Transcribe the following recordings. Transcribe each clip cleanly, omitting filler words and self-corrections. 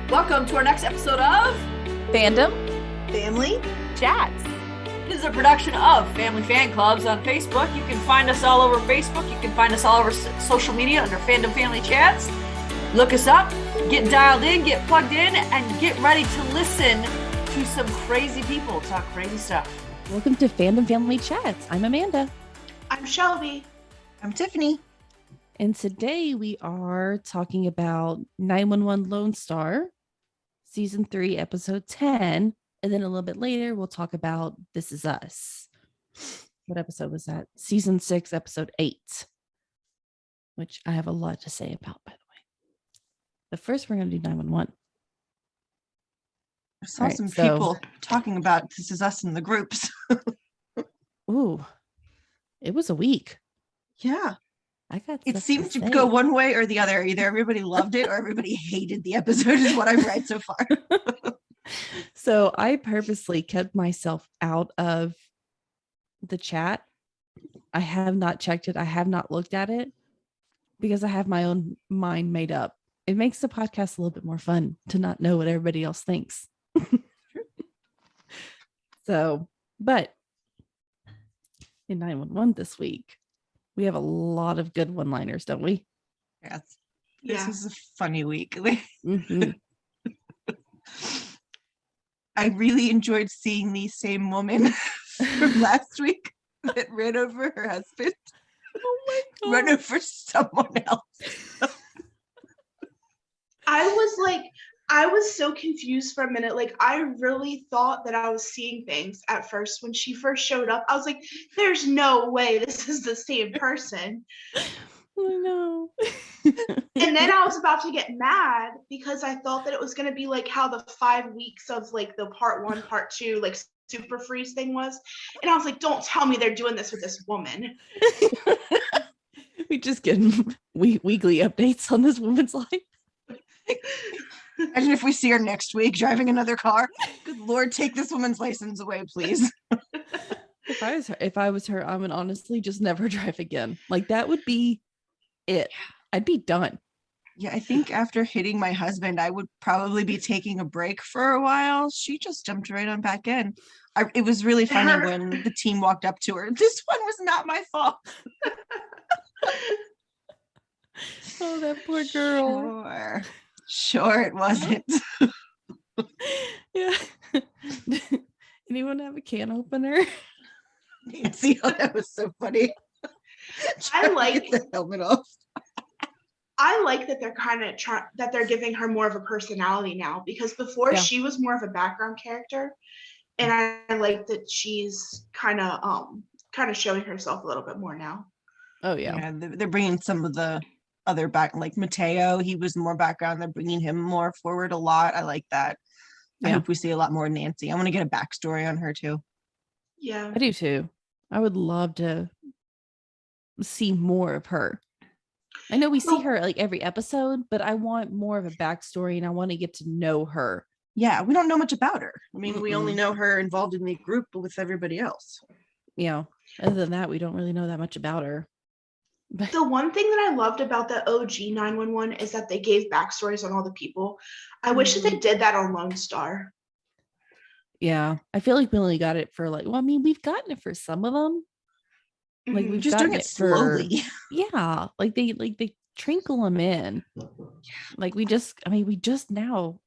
Welcome to our next episode of Fandom Family Chats. This is a production of Family Fan Clubs on Facebook. You can find us all over Facebook. You can find us all over social media under Fandom Family Chats. Look us up, get dialed in, get plugged in, and get ready to listen to some crazy people talk crazy stuff. Welcome to Fandom Family Chats. I'm Amanda. I'm Shelby. I'm Tiffany. And today we are talking about 911 Lone Star, Season 3, Episode 10. And then a little bit later, we'll talk about This Is Us. What episode was that? Season 6, Episode 8, which I have a lot to say about, by the way. But first, we're going to do 911. I saw some people talking about This Is Us in the groups. Ooh, it was a week. Yeah. It seemed to go one way or the other. Either everybody loved it or everybody hated the episode is what I've read so far. So I purposely kept myself out of the chat. I have not checked it. I have not looked at it because I have my own mind made up. It makes the podcast a little bit more fun to not know what everybody else thinks. But in 911 this week, we have a lot of good one-liners, don't we? Yes. This is a funny week. Mm-hmm. I really enjoyed seeing the same woman from last week that ran over her husband. Oh my God. Run over someone else. I was so confused for a minute. Like, I really thought that I was seeing things at first. When she first showed up, I was like, there's no way this is the same person. I know. And then I was about to get mad because I thought that it was going to be like how the 5 weeks of like the part 1, part 2, like super freeze thing was. And I was like, don't tell me they're doing this with this woman. We just get weekly updates on this woman's life. Imagine if we see her next week driving another car. Good Lord, take this woman's license away, please. If I was her, I would honestly just never drive again. Like, that would be it. I'd be done. Yeah, I think after hitting my husband, I would probably be taking a break for a while. She just jumped right on back in. It was really funny when the team walked up to her. This one was not my fault. Oh, that poor girl. Sure it wasn't. Yeah. Anyone have a can opener? Nancy, oh, that was so funny. I like Get the helmet off. I like that they're kind of that they're giving her more of a personality now, because before she was more of a background character, and I like that she's kind of showing herself a little bit more now. Oh yeah, they're bringing some of the other back, like Mateo. He was more background. They're bringing him more forward a lot. I like that. I hope we see a lot more Nancy. I want to get a backstory on her too. Yeah, I do too. I would love to see more of her. I know we see her like every episode, but I want more of a backstory and I want to get to know her. Yeah, we don't know much about her. I mean, we only know her involved in the group with everybody else. You know, other than that, we don't really know that much about her. But the one thing that I loved about the OG 911 is that they gave backstories on all the people. I wish that they did that on Lone Star. Yeah, I feel like we only got it for we've gotten it for some of them. Like we've just gotten doing it slowly. Yeah, like they trinkle them in. Like we just now,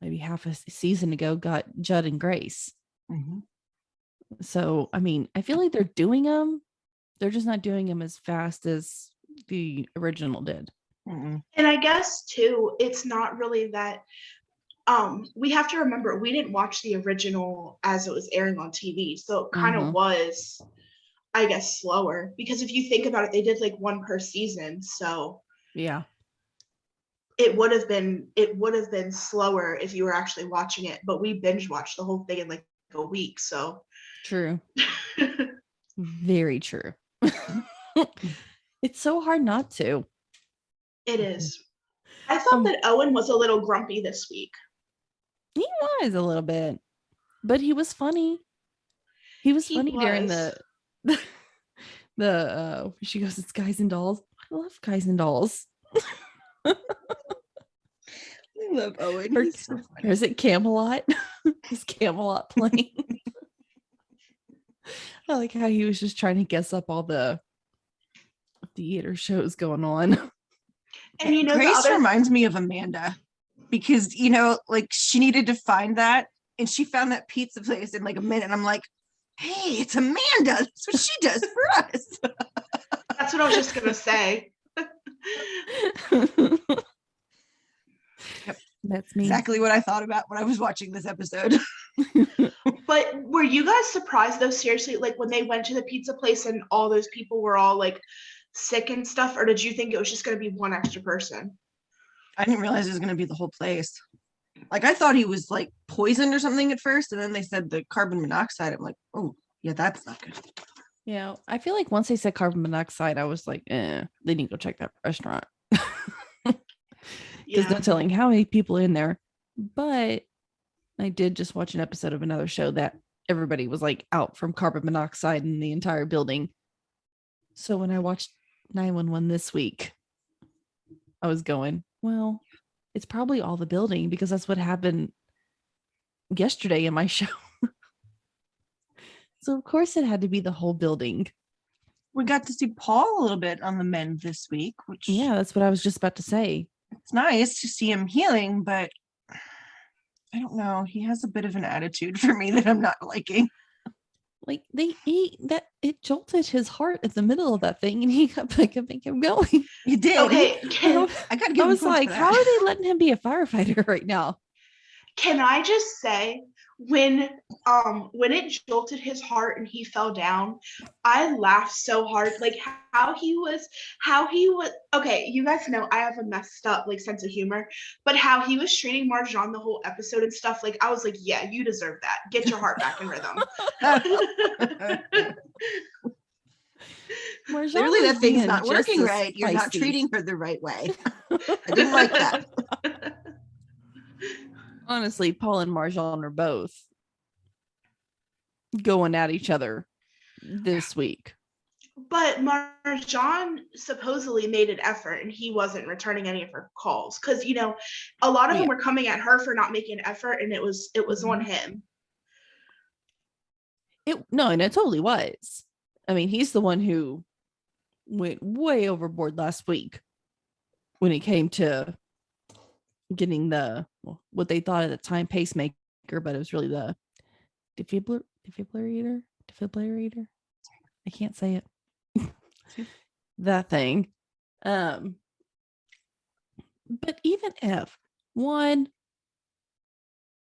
maybe half a season ago, got Judd and Grace. Mm-hmm. So I mean, I feel like they're doing them. They're just not doing them as fast as the original did. Mm-hmm. And I guess too, it's not really that. We have to remember we didn't watch the original as it was airing on TV, so it kind of was, I guess, slower, because if you think about it, they did like one per season, so yeah, it would have been slower if you were actually watching it. But we binge watched the whole thing in like a week, so true. Very true. It's so hard not to. It is. I thought that Owen was a little grumpy this week. He was a little bit, but he was funny. He was funny during the she goes, it's Guys and Dolls. I love Guys and Dolls. love Owen. Or, He's so funny. or is it Camelot? Is Camelot playing? I like how he was just trying to guess up all the theater shows going on. And you know, Grace reminds me of Amanda because, you know, like she needed to find that and she found that pizza place in like a minute. And I'm like, hey, it's Amanda. That's what she does for us. that's what I was just going to say. Yep. That's me. Exactly what I thought about when I was watching this episode. But were you guys surprised though, seriously, like when they went to the pizza place and all those people were all like sick and stuff, or did you think it was just going to be one extra person? I didn't realize it was going to be the whole place. Like I thought he was like poisoned or something at first. And then they said the carbon monoxide. I'm like, oh yeah, that's not good. Yeah, I feel like once they said carbon monoxide, I was like, they need to go check that restaurant. There's no telling how many people in there. But I did just watch an episode of another show that everybody was like out from carbon monoxide in the entire building. So when I watched 911 this week, I was going, well, it's probably all the building because that's what happened yesterday in my show. So of course it had to be the whole building. We got to see Paul a little bit on the mend this week, which Yeah, that's what I was just about to say. it's nice to see him healing, but I don't know. He has a bit of an attitude for me that I'm not liking. Like it jolted his heart at the middle of that thing, and he kept making him going. He did. Okay, I gotta give I him was points like, for how that. are they letting him be a firefighter right now? can I just say when it jolted his heart and he fell down, I laughed so hard. Like how he was okay, you guys know I have a messed up like sense of humor, but how he was treating Marjan the whole episode and stuff, like I was like, yeah, you deserve that. Get your heart back in rhythm. Clearly that thing's not working right. You're not treating her the right way. I didn't like that. Honestly, Paul and Marjan are both going at each other this week. But Marjan supposedly made an effort and he wasn't returning any of her calls because, you know, a lot of them were coming at her for not making an effort, and it was on him. And it totally was. I mean, he's the one who went way overboard last week when it came to getting what they thought at the time pacemaker, but it was really the defibrillator. I can't say it. That thing. But even if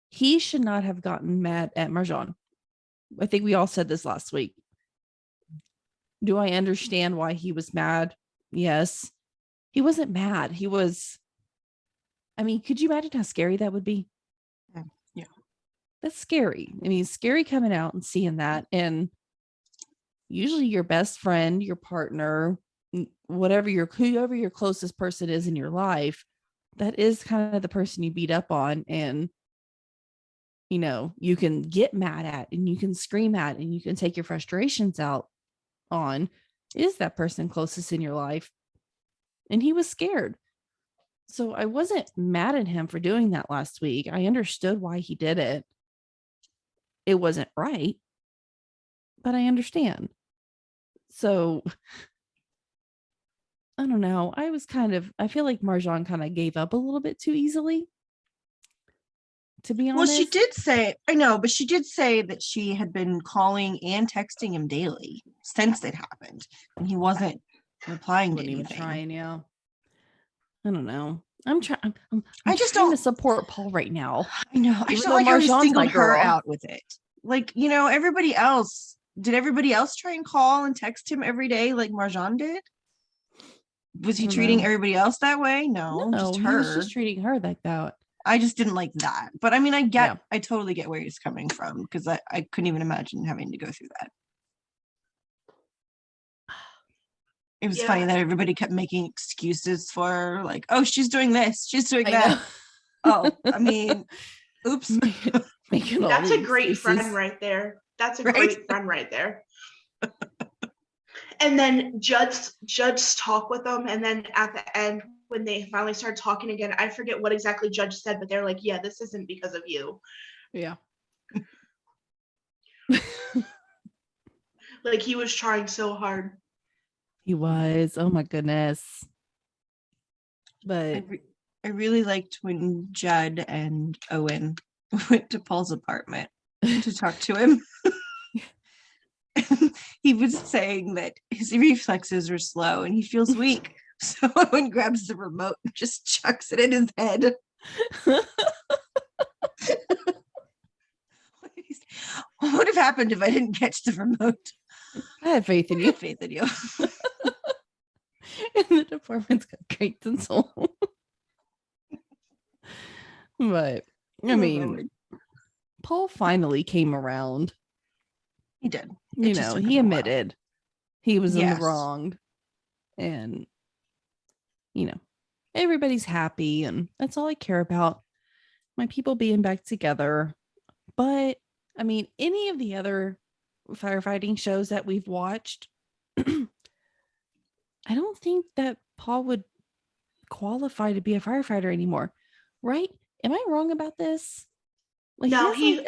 he should not have gotten mad at Marjan. I think we all said this last week. Do I understand why he was mad? Yes. He wasn't mad. He was, I mean, could you imagine how scary that would be? Yeah. That's scary. I mean, scary coming out and seeing that. And usually your best friend, your partner, whoever your closest person is in your life, that is kind of the person you beat up on, and you know, you can get mad at and you can scream at and you can take your frustrations out on, is that person closest in your life. And he was scared. So I wasn't mad at him for doing that last week. I understood why he did it. It wasn't right, but I understand. So I don't know. I feel like Marjan kind of gave up a little bit too easily, to be honest. Well, she did say, I know, but she did say that she had been calling and texting him daily since it happened, and he wasn't replying to anything. Even trying, yeah. I don't know. I'm trying to support Paul right now. I know. I just don't like how he singled her out with it. Like, you know, everybody else. Did everybody else try and call and text him every day like Marjan did? Was he treating everybody else that way? No, just her. He was just treating her like that. I just didn't like that. But I mean, I totally get where he's coming from, because I couldn't even imagine having to go through that. It was funny that everybody kept making excuses for her, like, oh, she's doing this, she's doing that. Oh, I mean, oops. That's a great friend right there. That's a great friend right there. And then Judd's talk with them, and then at the end when they finally started talking again, I forget what exactly Judge said, but they're like, yeah, this isn't because of you. Yeah. Like, he was trying so hard. He was. Oh my goodness. But I really liked when Judd and Owen went to Paul's apartment to talk to him. He was saying that his reflexes are slow and he feels weak. So Owen grabs the remote and just chucks it in his head. What would have happened if I didn't catch the remote? I have faith in I you. have faith in you. And the department's got great soul. But I mean, Paul finally came around. He did. You know, he admitted he was in the wrong. And, you know, everybody's happy. And that's all I care about. My people being back together. But, I mean, any of the other firefighting shows that we've watched, I don't think that Paul would qualify to be a firefighter anymore. Right? Am I wrong about this? Like, no, he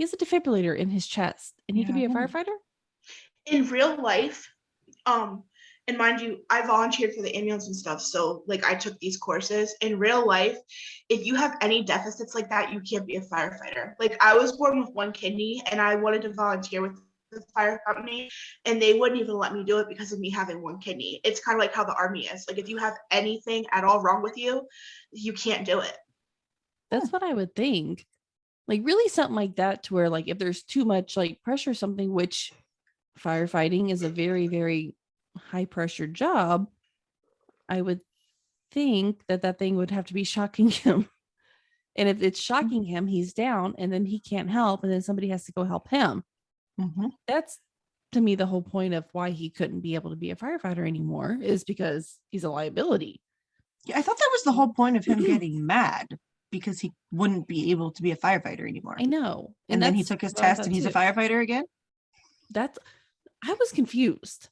has a defibrillator in his chest and he could be a firefighter? In real life, and mind you, I volunteered for the ambulance and stuff, so like I took these courses. In real life, if you have any deficits like that, you can't be a firefighter. Like, I was born with one kidney and I wanted to volunteer with the fire company and they wouldn't even let me do it because of me having one kidney. It's kind of like how the Army is. Like, if you have anything at all wrong with you, you can't do it. That's what I would think. Like, really something like that, to where like if there's too much like pressure or something, which firefighting is a very, very high pressure job, I would think that that thing would have to be shocking him. And if it's shocking him, he's down and then he can't help, and then somebody has to go help him. That's, to me, the whole point of why he couldn't be able to be a firefighter anymore, is because he's a liability. Yeah, I thought that was the whole point of him getting mad, because he wouldn't be able to be a firefighter anymore. I know. And then he took his test and he's a firefighter again. I was confused.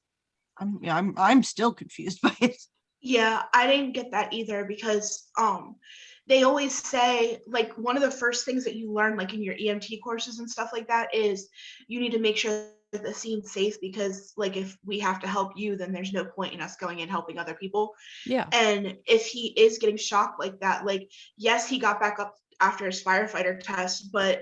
I'm still confused by it. Yeah, I didn't get that either, because they always say, like, one of the first things that you learn, like in your EMT courses and stuff like that, is you need to make sure that the scene's safe, because like if we have to help you, then there's no point in us going in helping other people. Yeah. And if he is getting shocked like that, like, yes, he got back up after his firefighter test, but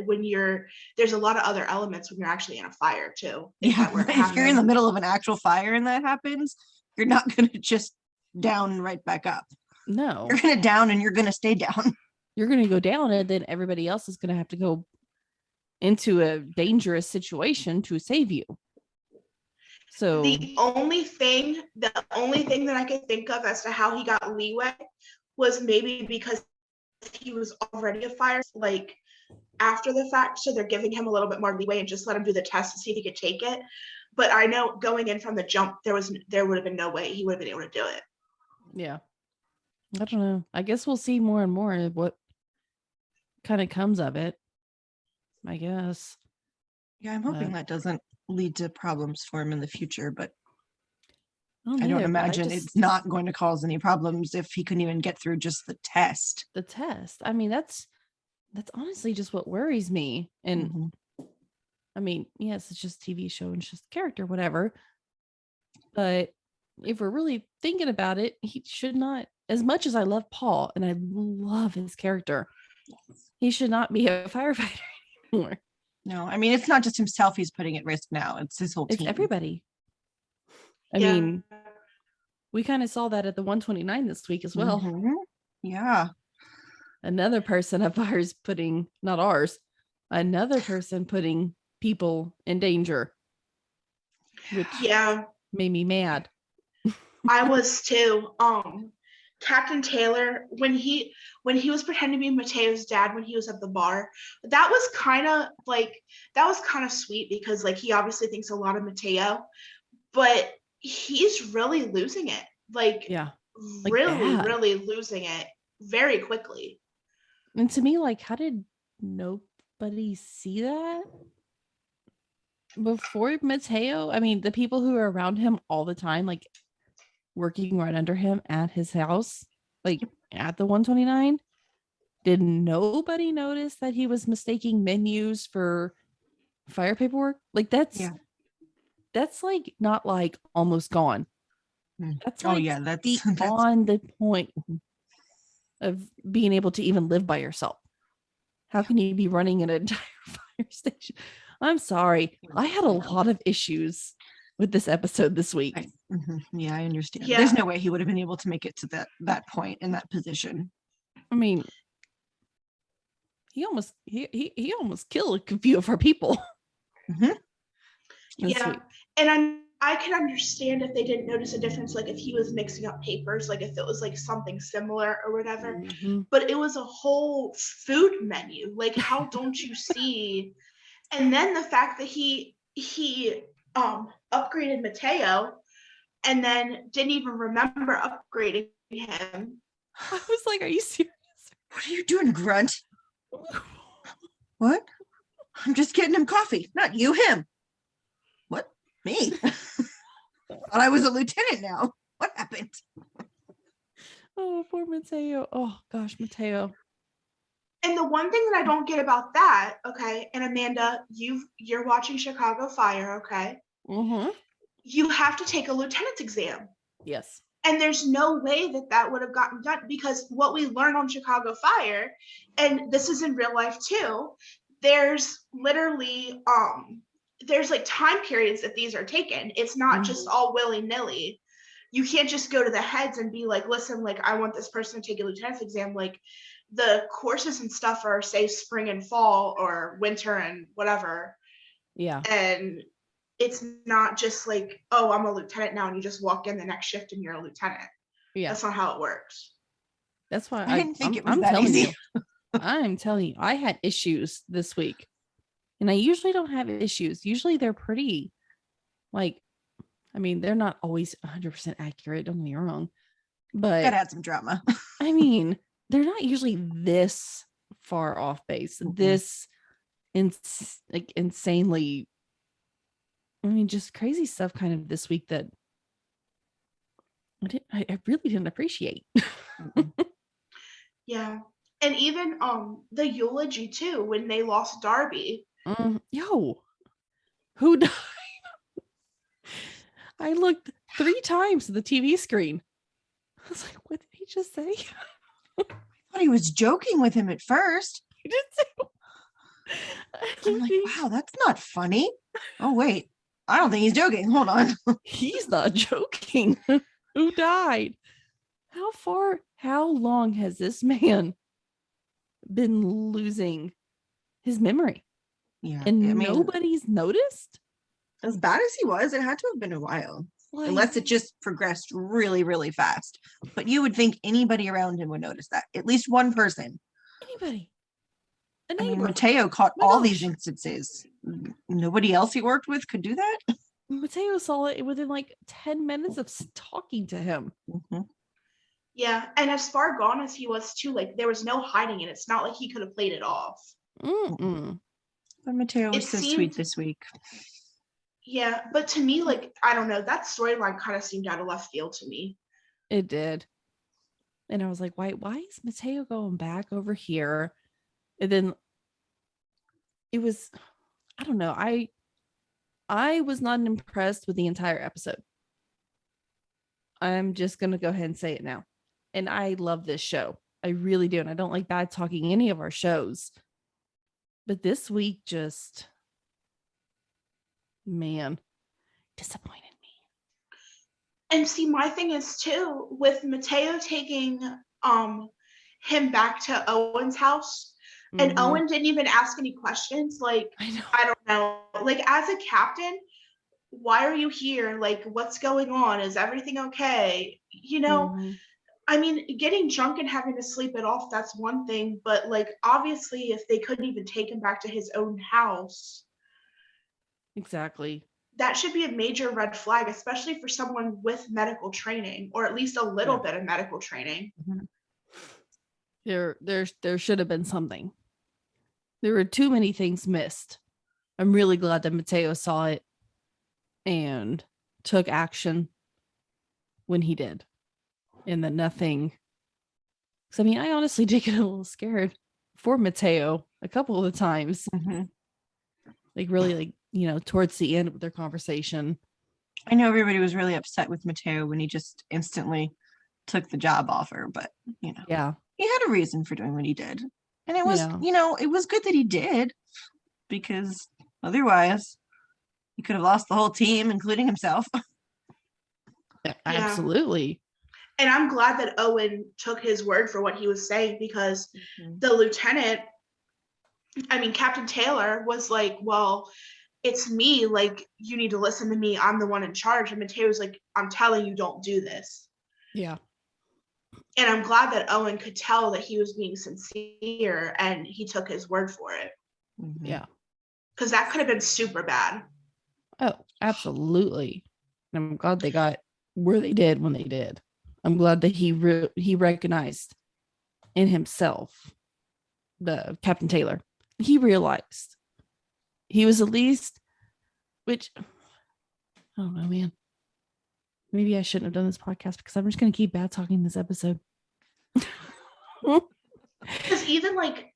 there's a lot of other elements when you're actually in a fire too. If you're in the middle of an actual fire and that happens, you're not going to just down right back up. No, you're going to down and you're going to stay down. You're going to go down, and then everybody else is going to have to go into a dangerous situation to save you. So the only thing that I could think of as to how he got leeway was maybe because he was already a fire, like, after the fact, so they're giving him a little bit more leeway and just let him do the test to see if he could take it. But I know going in from the jump, there would have been no way he would have been able to do it. Yeah, I don't know. I guess we'll see more and more of what kind of comes of it, I guess. Yeah, I'm hoping that doesn't lead to problems for him in the future, but I don't imagine it's not going to cause any problems if he couldn't even get through just the test. I mean, that's honestly just what worries me. And I mean, yes, it's just a TV show and it's just character, whatever. But if we're really thinking about it, he should not, as much as I love Paul and I love his character, he should not be a firefighter anymore. No, I mean, it's not just himself he's putting at risk now. It's his whole team. It's everybody. I mean, we kind of saw that at the 129 this week as well. Yeah. Another person of ours putting, not ours, another person putting people in danger. Which made me mad. I was too. Captain Taylor, when he was pretending to be Mateo's dad when he was at the bar, that was kind of sweet, because like he obviously thinks a lot of Mateo, but he's really losing it. Like really losing it very quickly. And to me, like, how did nobody see that before Mateo? I mean, the people who are around him all the time, like, working right under him at his house, like at the 129. Did nobody notice that he was mistaking menus for fire paperwork? Like that's like not like almost gone. That's like that's beyond the point of being able to even live by yourself. How can you be running an entire fire station? I'm sorry. I had a lot of issues with this episode this week. Yeah, I understand. Yeah. There's no way he would have been able to make it to that point in that position. I mean, he almost killed a few of our people. Yeah, and I can understand if they didn't notice a difference, like if he was mixing up papers, like if it was like something similar or whatever. But it was a whole food menu. Like, how don't you see? And then the fact that he upgraded Mateo and then didn't even remember upgrading him. I was like, are you serious? What are you doing, Grunt? What? I'm just getting him coffee. Not you, him. What? Me? Thought I was a lieutenant now. What happened? Oh, poor Mateo. Oh gosh, Mateo. And the one thing that I don't get about that, okay, and Amanda, you're watching Chicago Fire, okay? You have to take a lieutenant's exam. Yes. And there's no way that would have gotten done, because what we learn on Chicago Fire, and this is in real life too, there's literally there's like time periods that these are taken. It's not just all willy-nilly. You can't just go to the heads and be like, listen, like I want this person to take a lieutenant's exam. Like the courses and stuff are, say, spring and fall or winter and whatever. Yeah. And it's not just like, oh, I'm a lieutenant now, and you just walk in the next shift and you're a lieutenant. Yeah. That's not how it works. That's why I didn't think it was that telling easy. I'm telling you, I had issues this week. And I usually don't have issues. Usually they're pretty, like, I mean, they're not always 100% accurate. Don't get me wrong. But Gotta add some drama. I mean, they're not usually this far off base, this insanely, I mean, just crazy stuff kind of this week that I really didn't appreciate. Yeah. And even the eulogy too, when they lost Darby. Yo, who died? I looked 3 times at the TV screen. I was like, what did he just say? I thought he was joking with him at first. He did too. I'm like, wow, that's not funny. Oh, wait. I don't think he's joking. Hold on. He's not joking. Who died? How long has this man been losing his memory? Yeah. And nobody's noticed? As bad as he was, it had to have been a while. Like, unless it just progressed really, really fast. But you would think anybody around him would notice that. At least one person. Anybody. I mean, Mateo caught all these instances. Nobody else he worked with could do that. Mateo saw it within like 10 minutes of talking to him. Yeah, and as far gone as he was too, like there was no hiding it. It's not like he could have played it off. But Mateo was so sweet this week. Yeah, but to me, like, I don't know, that storyline kind of seemed out of left field to me. It did. And I was like, why is Mateo going back over here? And then it was, I don't know. I was not impressed with the entire episode. I'm just going to go ahead and say it now. And I love this show. I really do. And I don't like bad talking any of our shows. But this week just, man, disappointed me. And see, my thing is too, with Mateo taking him back to Owen's house, and Owen didn't even ask any questions. Like, I don't know. Like, as a captain, why are you here? Like, what's going on? Is everything okay? You know, I mean, getting drunk and having to sleep it off, that's one thing. But, like, obviously, if they couldn't even take him back to his own house. Exactly. That should be a major red flag, especially for someone with medical training, or at least a little bit of medical training. There should have been something. There were too many things missed. I'm really glad that Mateo saw it and took action. when he did. And then nothing. So I mean, I honestly did get a little scared for Mateo a couple of the times. Mm-hmm. Like really towards the end of their conversation. I know everybody was really upset with Mateo when he just instantly took the job offer, but Yeah. he had a reason for doing what he did. And it was, it was good that he did, because otherwise he could have lost the whole team, including himself. Absolutely. And I'm glad that Owen took his word for what he was saying, because the lieutenant, Captain Taylor was like, well, it's me, like, you need to listen to me, I'm the one in charge. And Mateo was like, I'm telling you, don't do this. Yeah. And I'm glad that Owen could tell that he was being sincere and he took his word for it. Yeah. Because that could have been super bad. Oh, absolutely. And I'm glad they got where they did when they did. I'm glad that he recognized in himself, the Captain Taylor. He realized he was at least, which I don't know, man. Maybe I shouldn't have done this podcast because I'm just going to keep bad talking this episode. Because even like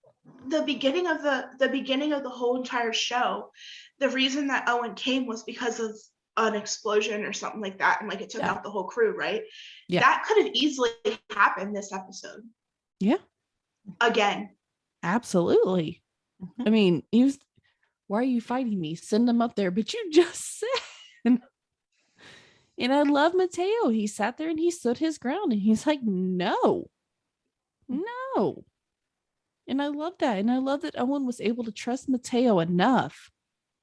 the beginning of the whole entire show, the reason that Owen came was because of an explosion or something like that, and like it took out the whole crew, right? Yeah. That could have easily happened this episode. Yeah. Again. Absolutely. Mm-hmm. I mean, why are you fighting me? Send them up there. But you just said. And I love Mateo. He sat there and he stood his ground and he's like, no. And I love that. And I love that Owen was able to trust Mateo enough.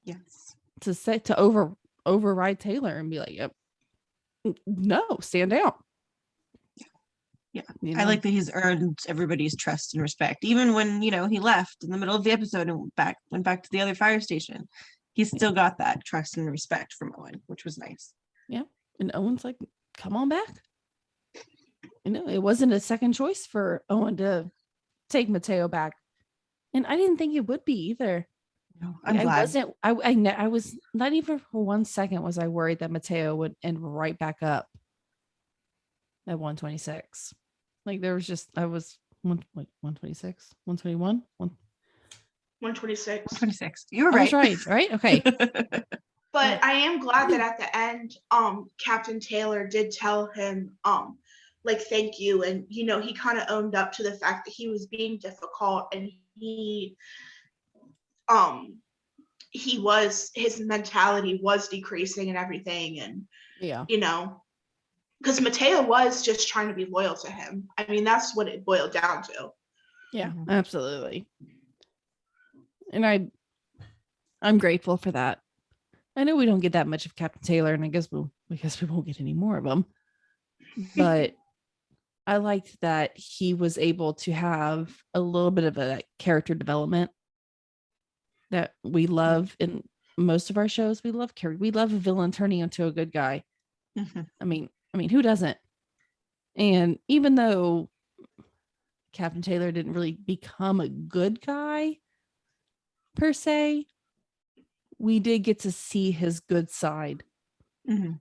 Yes. To override Taylor and be like, yep, no, stand down. Yeah. I like that he's earned everybody's trust and respect. Even when, he left in the middle of the episode and went back to the other fire station, he still got that trust and respect from Owen, which was nice. Yeah. And Owen's like, come on back. It wasn't a second choice for Owen to take Mateo back. And I didn't think it would be either. No, I'm glad. I was not even for 1 second was I worried that Mateo would end right back up at 126. Like there was just, I was 126, 121, 126. 126. You were right. I was right? Okay. But I am glad that at the end, Captain Taylor did tell him, like, thank you. And, he kind of owned up to the fact that he was being difficult, and his mentality was decreasing and everything. And, because Mateo was just trying to be loyal to him. I mean, that's what it boiled down to. Yeah, absolutely. And I'm grateful for that. I know we don't get that much of Captain Taylor, and I guess we won't get any more of them. But I liked that he was able to have a little bit of a character development that we love in most of our shows. We love a villain turning into a good guy. Mm-hmm. I mean, who doesn't? And even though Captain Taylor didn't really become a good guy per se, we did get to see his good side, kind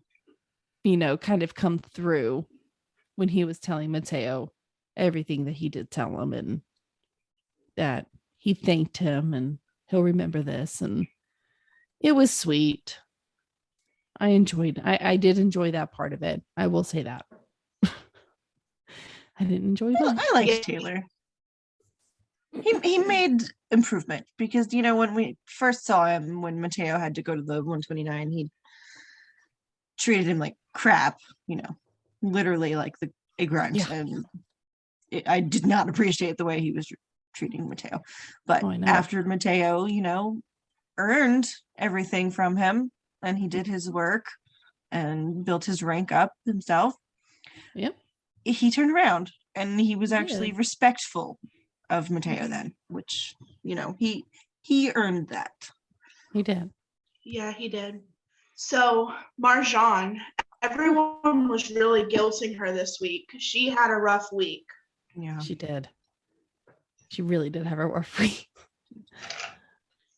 of come through when he was telling Mateo everything that he did tell him, and that he thanked him and he'll remember this. And it was sweet. I did enjoy that part of it. I will say that. I didn't enjoy that. I liked Taylor. He made improvement, because when we first saw him, when Mateo had to go to the 129, he treated him like crap, literally like a grunt. Yeah. And I did not appreciate the way he was treating Mateo. But after Mateo, earned everything from him, and he did his work and built his rank up himself. Yep. He turned around and he was actually respectful of Mateo then, which, he earned that. He did. Yeah, he did. So Marjan, everyone was really guilting her this week. She had a rough week. Yeah, she did. She really did have a rough week.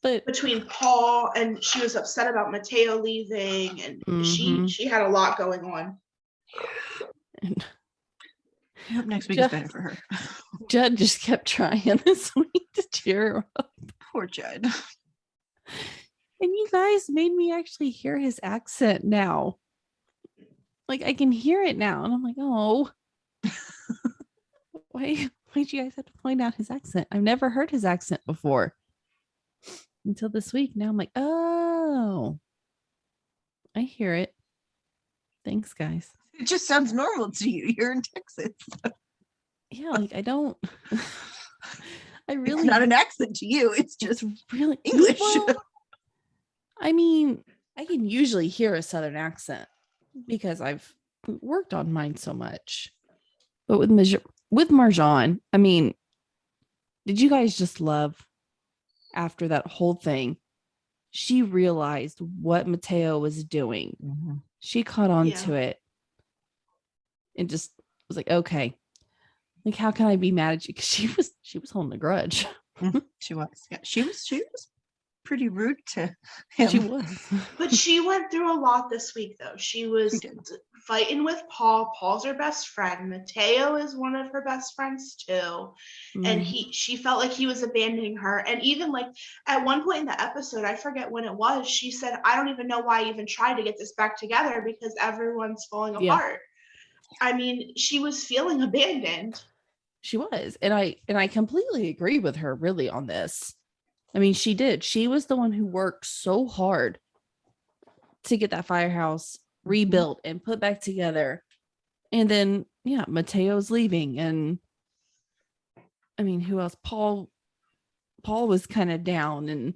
But between Paul, and she was upset about Mateo leaving, and she had a lot going on. And I hope next week is better for her. Judd just kept trying this week to cheer her up. Poor Judd. And you guys made me actually hear his accent now. Like I can hear it now. And I'm like, oh, why'd you guys have to point out his accent? I've never heard his accent before until this week. Now I'm like, oh, I hear it. Thanks, guys. It just sounds normal to you. You're in Texas. Yeah, like I don't. I really It's not an accent to you. It's just really English. Well, I mean, I can usually hear a Southern accent because I've worked on mine so much. But with Marjan, I mean, did you guys just love after that whole thing? She realized what Mateo was doing. Mm-hmm. She caught on to it and just was like, okay, like how can I be mad at you? Because she was holding a grudge. She was. Yeah, she was pretty rude to him. She was. But she went through a lot this week, though. She was fighting with Paul. Paul's her best friend. Mateo is one of her best friends too. And she felt like he was abandoning her. And even like at one point in the episode, I forget when it was, she said, I don't even know why I even tried to get this back together because everyone's falling apart. I mean, she was feeling abandoned. She was. And I completely agree with her really on this. I mean, she did. She was the one who worked so hard to get that firehouse rebuilt and put back together. And then, Mateo's leaving. And I mean, who else? Paul was kind of down and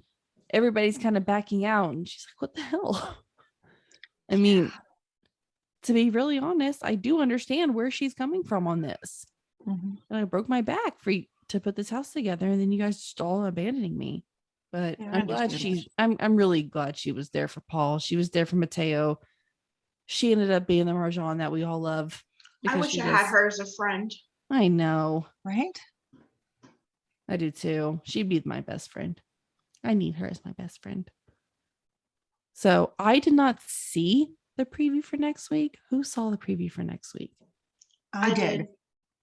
everybody's kind of backing out. And she's like, what the hell? I mean, to be really honest, I do understand where she's coming from on this. And I broke my back to put this house together, and then you guys just all abandoning me. But I'm glad I'm really glad she was there for Paul. She was there for Mateo. She ended up being the Marjan that we all love. I wish I had her as a friend. I know. Right? I do too. She'd be my best friend. I need her as my best friend. So I did not see the preview for next week. Who saw the preview for next week? I did.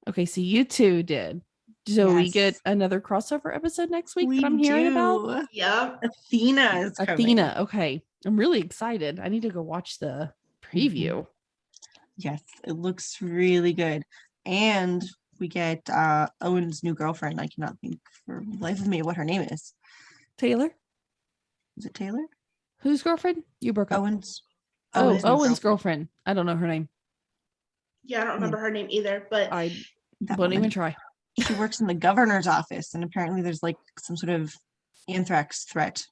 Okay, so you two did. So we get another crossover episode next week that I'm hearing about? Yeah. Athena is coming. Athena, okay. I'm really excited. I need to go watch the preview. Yes, it looks really good. And we get Owen's new girlfriend. I cannot think for the life of me what her name is. Taylor? Is it Taylor? Whose girlfriend? You broke up. Owen's girlfriend. I don't know her name. Yeah, I don't remember her name either, but I won't even try. She works in the governor's office, and apparently there's like some sort of anthrax threat.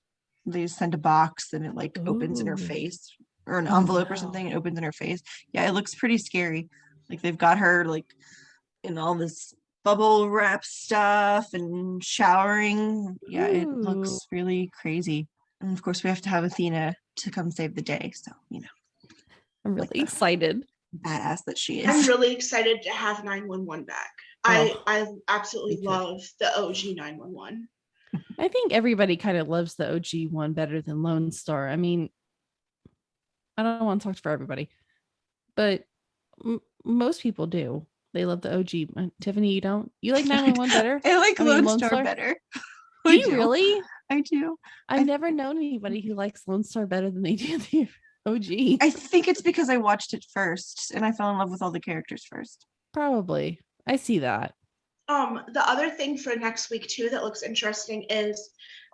They send a box and it like opens in her face, or an envelope or something. It opens in her face. Yeah, it looks pretty scary. Like they've got her like in all this bubble wrap stuff and showering. Yeah, it looks really crazy. And of course we have to have Athena to come save the day. So, I'm really excited. Badass that she is. I'm really excited to have 911 back. I absolutely love the OG 911. I think everybody kind of loves the OG one better than Lone Star. I mean, I don't want to talk for everybody, but most people do. They love the OG. Tiffany, you don't? You like 911 better? I like Lone Star better. Do you really? I do. I've never known anybody who likes Lone Star better than they do the OG. I think it's because I watched it first and I fell in love with all the characters first. Probably. I see that. The other thing for next week too that looks interesting is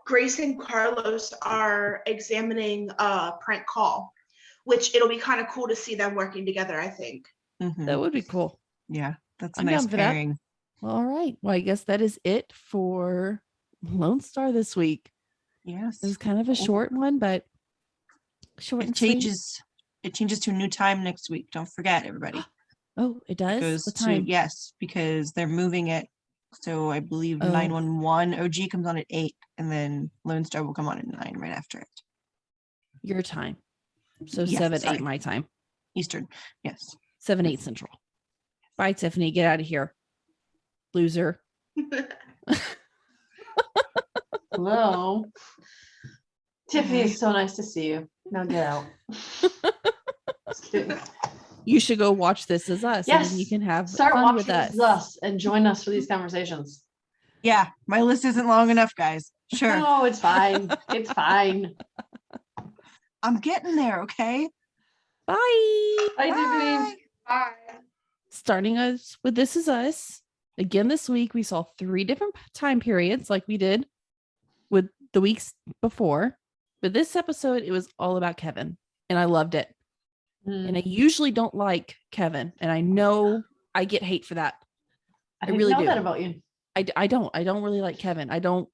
Grace and Carlos are examining a prank call, which it'll be kind of cool to see them working together, I think. That would be cool. Yeah, that's a nice pairing. Well, all right. Well, I guess that is it for Lone Star this week. Yes. It was kind of a short one, but short and sweet. It changes to a new time next week. Don't forget, everybody. Oh, it does? What time? Yes, because they're moving it. So I believe 911 OG comes on at 8, and then Lone Star will come on at 9 right after it. Your time. So 7-8 my time. Eastern. Yes. 7-8 Central. Bye, Tiffany. Get out of here. Loser. Hello. Tiffany, it's so nice to see you. Now get out. Just kidding. You should go watch This Is Us, and then you can have Start fun watching with This us. Is Us and join us for these conversations. Yeah, my list isn't long enough, guys. Sure. No, it's fine. It's fine. I'm getting there, okay? Bye. Bye, Tiffany. Bye. Starting us with This Is Us. Again, this week we saw 3 different time periods like we did with the weeks before. But this episode, it was all about Kevin. And I loved it. And I usually don't like Kevin. And I know I get hate for that. I didn't really know do. that about you. I don't really like Kevin. I don't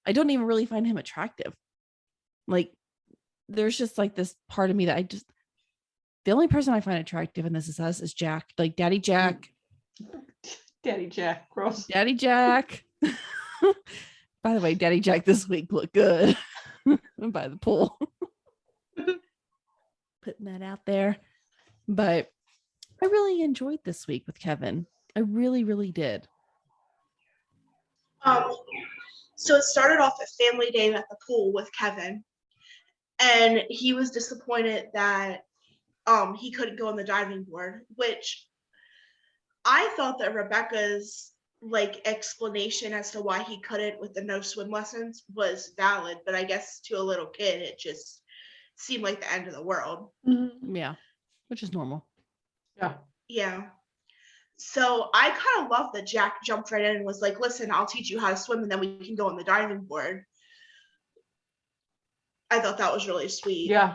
even really find him attractive. Like, there's just like this part of me that the only person I find attractive in This Is Us is Jack, like Daddy Jack. Daddy Jack, gross. Daddy Jack. By the way, Daddy Jack this week looked good by the pool. Putting that out there. But I really enjoyed this week with Kevin. I really, really did. So it started off at family day at the pool with Kevin, and he was disappointed that he couldn't go on the diving board, which I thought that Rebecca's like explanation as to why he couldn't with the no swim lessons was valid, but I guess to a little kid it just seemed like the end of the world. Yeah, which is normal. Yeah. So I kind of love that Jack jumped right in and was like, listen, I'll teach you how to swim and then we can go on the diving board. I thought that was really sweet. Yeah.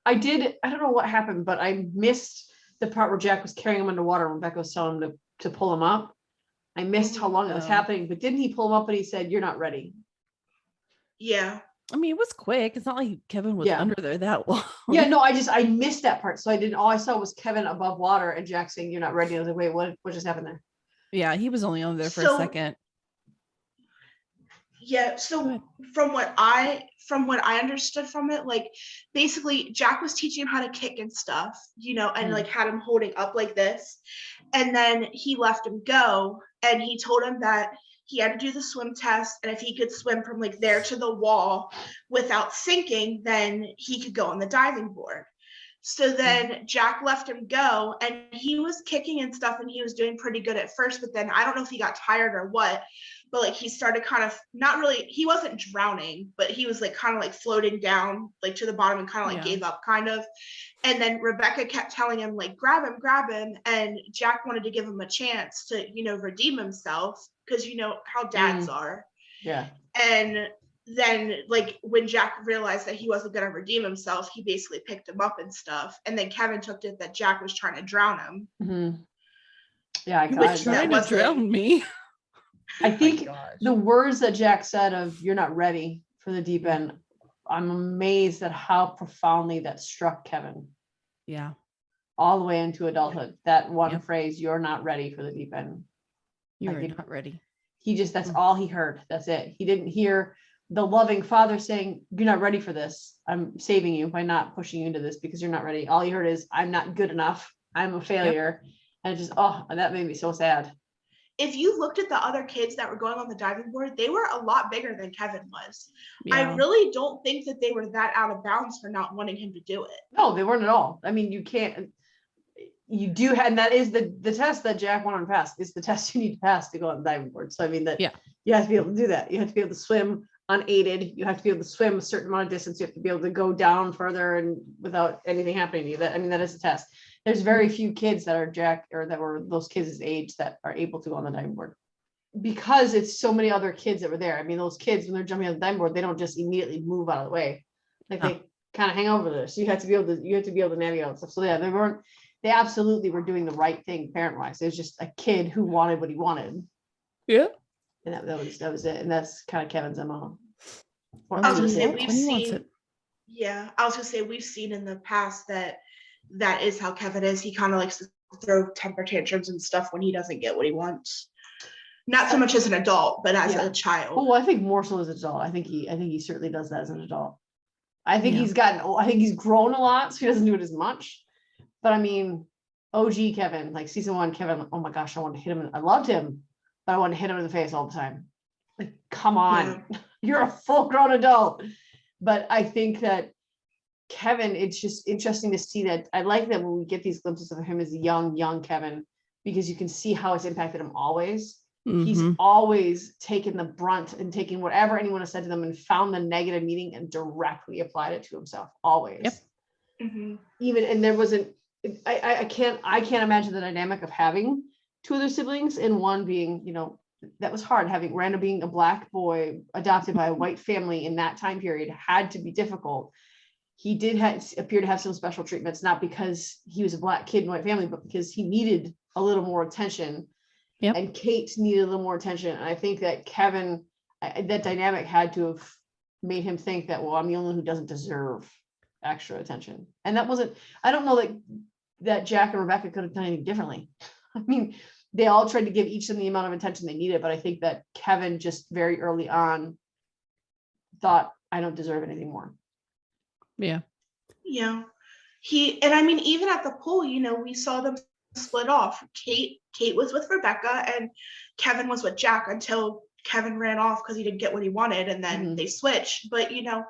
I don't know what happened, but I missed the part where Jack was carrying him underwater and Rebecca was telling him to pull him up. I missed how long it was happening, but didn't he pull him up and he said, "You're not ready"? Yeah. I mean, it was quick. It's not like Kevin was under there that long. Yeah, no, I missed that part. So all I saw was Kevin above water and Jack saying, "You're not ready." I was like, wait, what just happened there? Yeah, he was only on there for a second. Yeah, so from what I understood from it, like basically Jack was teaching him how to kick and stuff, and like had him holding up like this. And then he let him go and he told him that he had to do the swim test, and if he could swim from like there to the wall without sinking, then he could go on the diving board. So then Jack let him go and he was kicking and stuff and he was doing pretty good at first, but then I don't know if he got tired or what, but like he started kind of he wasn't drowning, but he was like kind of like floating down like to the bottom and kind of like gave up kind of. And then Rebecca kept telling him like, grab him. And Jack wanted to give him a chance to, redeem himself because how dads are. Yeah. And then like when Jack realized that he wasn't going to redeem himself, he basically picked him up and stuff. And then Kevin took it that Jack was trying to drown him. Mm-hmm. Yeah, he was trying to drown me. I think the words that Jack said of "you're not ready for the deep end," I'm amazed at how profoundly that struck Kevin. Yeah. All the way into adulthood. That one phrase, "you're not ready for the deep end." You're not ready. That's all he heard. That's it. He didn't hear the loving father saying, "You're not ready for this. I'm saving you by not pushing you into this because you're not ready." All he heard is, "I'm not good enough. I'm a failure." And it just, that made me so sad. If you looked at the other kids that were going on the diving board, they were a lot bigger than Kevin was. Yeah. I really don't think that they were that out of bounds for not wanting him to do it. No, they weren't at all. I mean, you do have, and that is the test that Jack wanted to pass. It's the test you need to pass to go on the diving board. So I mean you have to be able to do that. You have to be able to swim unaided. You have to be able to swim a certain amount of distance. You have to be able to go down further and without anything happening to you. That is a test. There's very few kids that are Jack or that were those kids' age that are able to go on the diving board because it's so many other kids that were there. I mean, those kids, when they're jumping on the diving board, they don't just immediately move out of the way. Like they kind of hang over there. So you have to be able to navigate all that stuff. So yeah, they absolutely were doing the right thing parent-wise. It was just a kid who wanted what he wanted. Yeah. And that was it. And that's kind of Kevin's MO. I was gonna say we've seen in the past that is how Kevin is. He kind of likes to throw temper tantrums and stuff when he doesn't get what he wants. Not so much as an adult, but as a child. Oh, I think more so as an adult. I think he certainly does that as an adult. I think he's grown a lot, so he doesn't do it as much. But I mean, OG Kevin, like season 1 Kevin, oh my gosh, I wanted to hit him. I loved him, but I wanted to hit him in the face all the time. Like, come on, you're a full grown adult. But I think that Kevin, it's just interesting to see that. I like that when we get these glimpses of him as young Kevin, because you can see how it's impacted him always. He's always taken the brunt and taken whatever anyone has said to them and found the negative meaning and directly applied it to himself. Always. Yep. Even, and there wasn't, I can't imagine the dynamic of having two other siblings and one being, you know, that was hard. Having Randall being a Black boy adopted by a white family in that time period had to be difficult. He did appear to have some special treatments, not because he was a Black kid in a white family, but because he needed a little more attention. Yep. And Kate needed a little more attention. And I think that Kevin, that dynamic had to have made him think that, well, I'm the only one who doesn't deserve extra attention. And that wasn't, I don't know that Jack and Rebecca could have done anything differently. I mean, they all tried to give each of them the amount of attention they needed, but I think that Kevin just very early on thought, I don't deserve anything more. Yeah. Yeah. And I mean, even at the pool, you know, we saw them split off. Kate was with Rebecca and Kevin was with Jack until Kevin ran off because he didn't get what he wanted, and then they switched. But you know,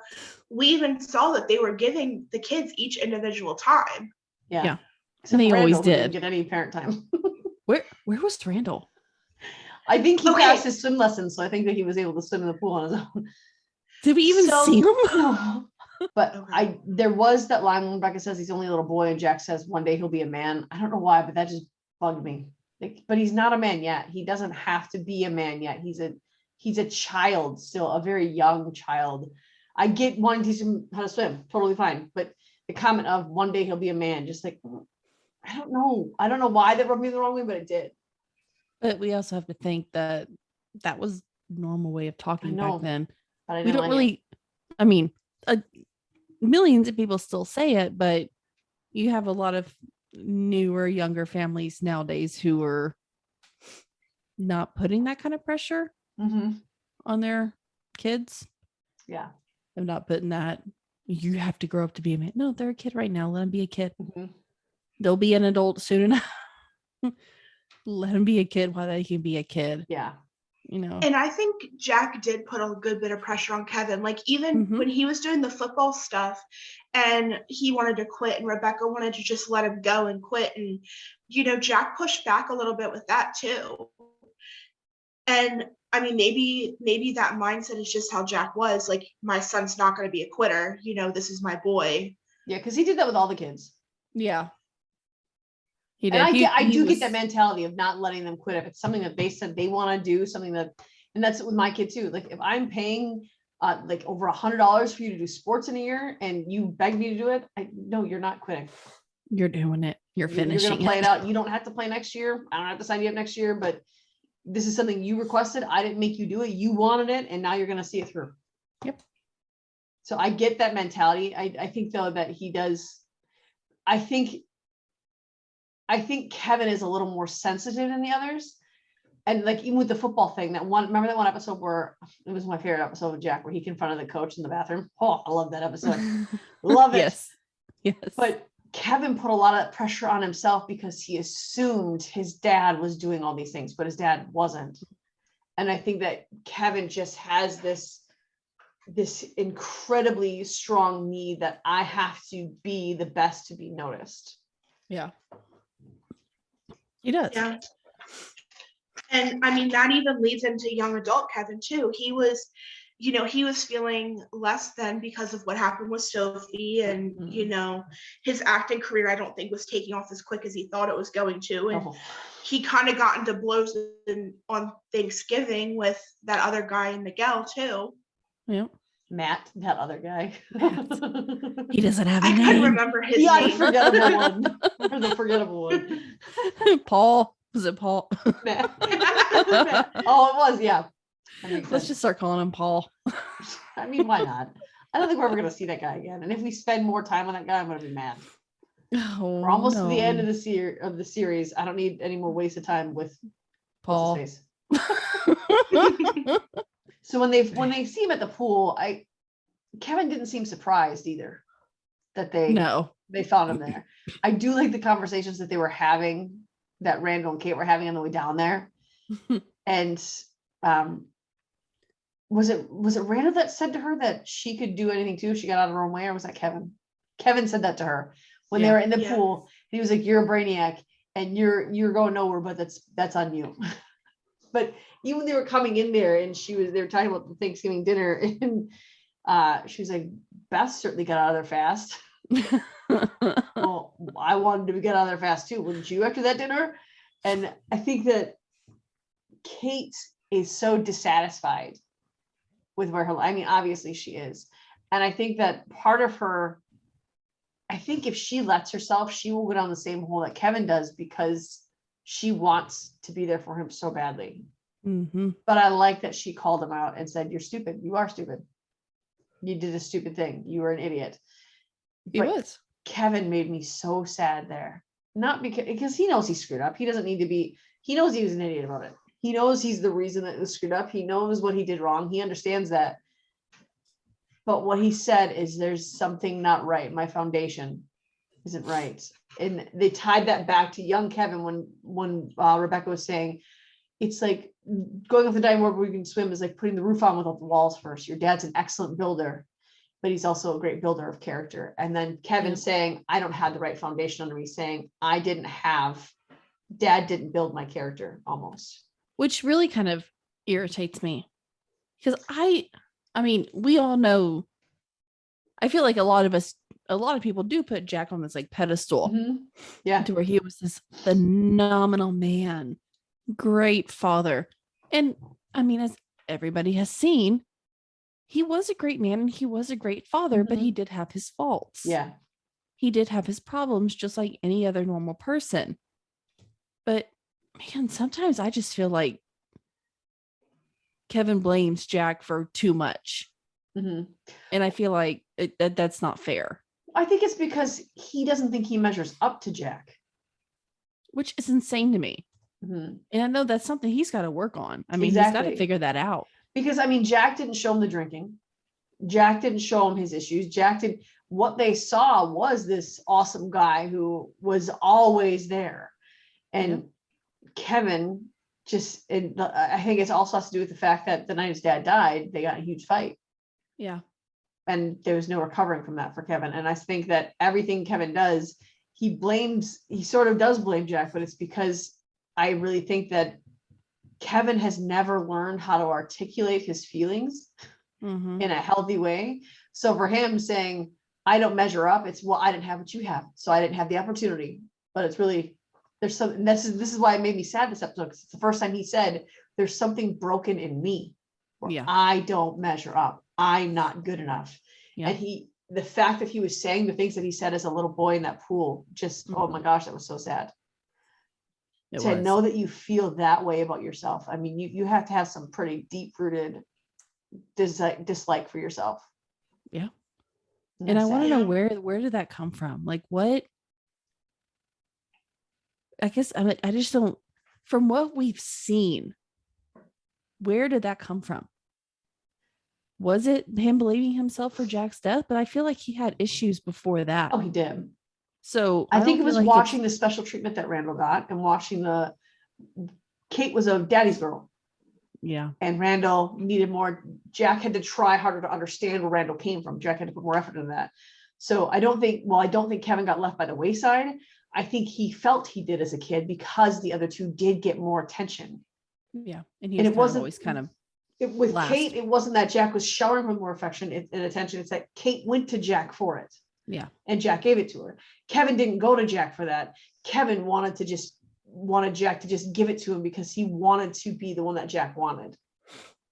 we even saw that they were giving the kids each individual time. Yeah. And they always didn't did. get any parent time. Where was Randall? I think he passed his swim lessons, so I think that he was able to swim in the pool on his own. Did we even see him? No. But there was that line when Rebecca says he's only a little boy and Jack says one day he'll be a man. I don't know why, but that just bugged me. But he's not a man yet. He doesn't have to be a man yet. He's a child still, a very young child. I get wanting to teach him how to swim, totally fine. But the comment of one day he'll be a man, just like, I don't know why that rubbed me the wrong way, but it did. But we also have to think that was normal way of talking back then. But we don't really, I mean, millions of people still say it, but you have a lot of newer, younger families nowadays who are not putting that kind of pressure on their kids. Yeah. I'm not putting that, you have to grow up to be a man. No, they're a kid right now. Let them be a kid. They'll be an adult soon enough. Let them be a kid while they can be a kid. Yeah. You know. And I think Jack did put a good bit of pressure on Kevin. Like even when he was doing the football stuff and he wanted to quit and Rebecca wanted to just let him go and quit. And, you know, Jack pushed back a little bit with that too. And I mean, maybe that mindset is just how Jack was. Like, my son's not going to be a quitter. You know, this is my boy. Yeah, because he did that with all the kids. Yeah. He did. And I do get that mentality of not letting them quit if it's something that they said they want to do, something that, and that's with my kid too. Like if I'm paying like over $100 for you to do sports in a year and you beg me to do it, no, you're not quitting. You're doing it. You're finishing. You're gonna play it out. You don't have to play next year. I don't have to sign you up next year, but this is something you requested. I didn't make you do it. You wanted it, and now you're gonna see it through. Yep. So I get that mentality. I think though that he does. I think Kevin is a little more sensitive than the others. And like even with the football thing, remember that one episode where it was my favorite episode with Jack, where he confronted the coach in the bathroom. Oh, I love that episode. Love it. Yes. But Kevin put a lot of pressure on himself because he assumed his dad was doing all these things, but his dad wasn't. And I think that Kevin just has this incredibly strong need that I have to be the best to be noticed. Yeah. He does. Yeah. And I mean, that even leads into young adult Kevin too. He was feeling less than because of what happened with Sophie, and you know, his acting career I don't think was taking off as quick as he thought it was going to. And he kind of got into blows on Thanksgiving with that other guy and Miguel too. Yeah. Matt, that other guy. He doesn't have a name. I couldn't remember his name. Unforgettable one. Or the forgettable one. Paul. Was it Paul? Matt. Oh, it was, yeah. Let's just start calling him Paul. I mean, why not? I don't think we're ever going to see that guy again. And if we spend more time on that guy, I'm going to be mad. Oh, we're almost to the end of the series. I don't need any more wasted time with Paul. So when they see him at the pool, Kevin didn't seem surprised either that they found him there. I do like the conversations that they were having, that Randall and Kate were having on the way down there. And was it Randall that said to her that she could do anything too if she got out of her own way, or was that Kevin? Kevin said that to her when they were in the pool. He was like, "You're a brainiac and you're going nowhere, but that's on you." But even when they were coming in there and they were talking about the Thanksgiving dinner, and she was like, "Beth certainly got out of there fast." Well, I wanted to get out of there fast too, wouldn't you, after that dinner? And I think that Kate is so dissatisfied with where I mean, obviously she is. And I think that part of her, I think if she lets herself, she will go down the same hole that Kevin does, because she wants to be there for him so badly. Mm-hmm. But I like that she called him out and said, "You're stupid. You are stupid. You did a stupid thing. You were an idiot." He was. Kevin made me so sad there. Not because he knows he screwed up. He doesn't need to be, he knows he was an idiot about it. He knows he's the reason that it was screwed up. He knows what he did wrong. He understands that. But what he said is, there's something not right. My foundation isn't right. And they tied that back to young Kevin when Rebecca was saying, it's like going off the diving board where you can swim is like putting the roof on without the walls first. Your dad's an excellent builder, but he's also a great builder of character. And then Kevin saying, I don't have the right foundation under me, saying, Dad didn't build my character, almost. Which really kind of irritates me, because I mean, we all know, I feel like a lot of people do put Jack on this like pedestal, to where he was this phenomenal man, great father. And I mean, as everybody has seen, he was a great man and he was a great father, but he did have his faults. Yeah. He did have his problems, just like any other normal person. But man, sometimes I just feel like Kevin blames Jack for too much. And I feel like that's not fair. I think it's because he doesn't think he measures up to Jack, which is insane to me. And I know that's something he's got to work on. I mean, he's got to figure that out. Because I mean, Jack didn't show him the drinking. Jack didn't show him his issues. What they saw was this awesome guy who was always there. And Kevin I think it also has to do with the fact that the night his dad died, they got in a huge fight. Yeah. And there was no recovering from that for Kevin. And I think that everything Kevin does, he sort of does blame Jack, but it's because I really think that Kevin has never learned how to articulate his feelings in a healthy way. So for him saying, I don't measure up, it's, well, I didn't have what you have, so I didn't have the opportunity. But it's really, there's something, this is why it made me sad this episode, because it's the first time he said, there's something broken in me. I don't measure up. I'm not good enough. And the fact that he was saying the things that he said as a little boy in that pool, just, oh my gosh, that was so sad. Know that you feel that way about yourself. I mean, you have to have some pretty deep rooted dislike for yourself. Yeah. And I want to know where did that come from? Like, what? I guess I just don't, from what we've seen, where did that come from? Was it him blaming himself for Jack's death? But I feel like he had issues before that. Oh, he did. So I think it was like watching the special treatment that Randall got, and watching Kate was a daddy's girl. Yeah. And Randall needed more. Jack had to try harder to understand where Randall came from. Jack had to put more effort into that. So I don't think Kevin got left by the wayside. I think he felt he did as a kid, because the other two did get more attention. Yeah. And it wasn't always kind of with last. Kate, it wasn't that Jack was showering her more affection and attention. It's that Kate went to Jack for it. Yeah. And Jack gave it to her. Kevin didn't go to Jack for that. Kevin wanted Jack to just give it to him, because he wanted to be the one that Jack wanted.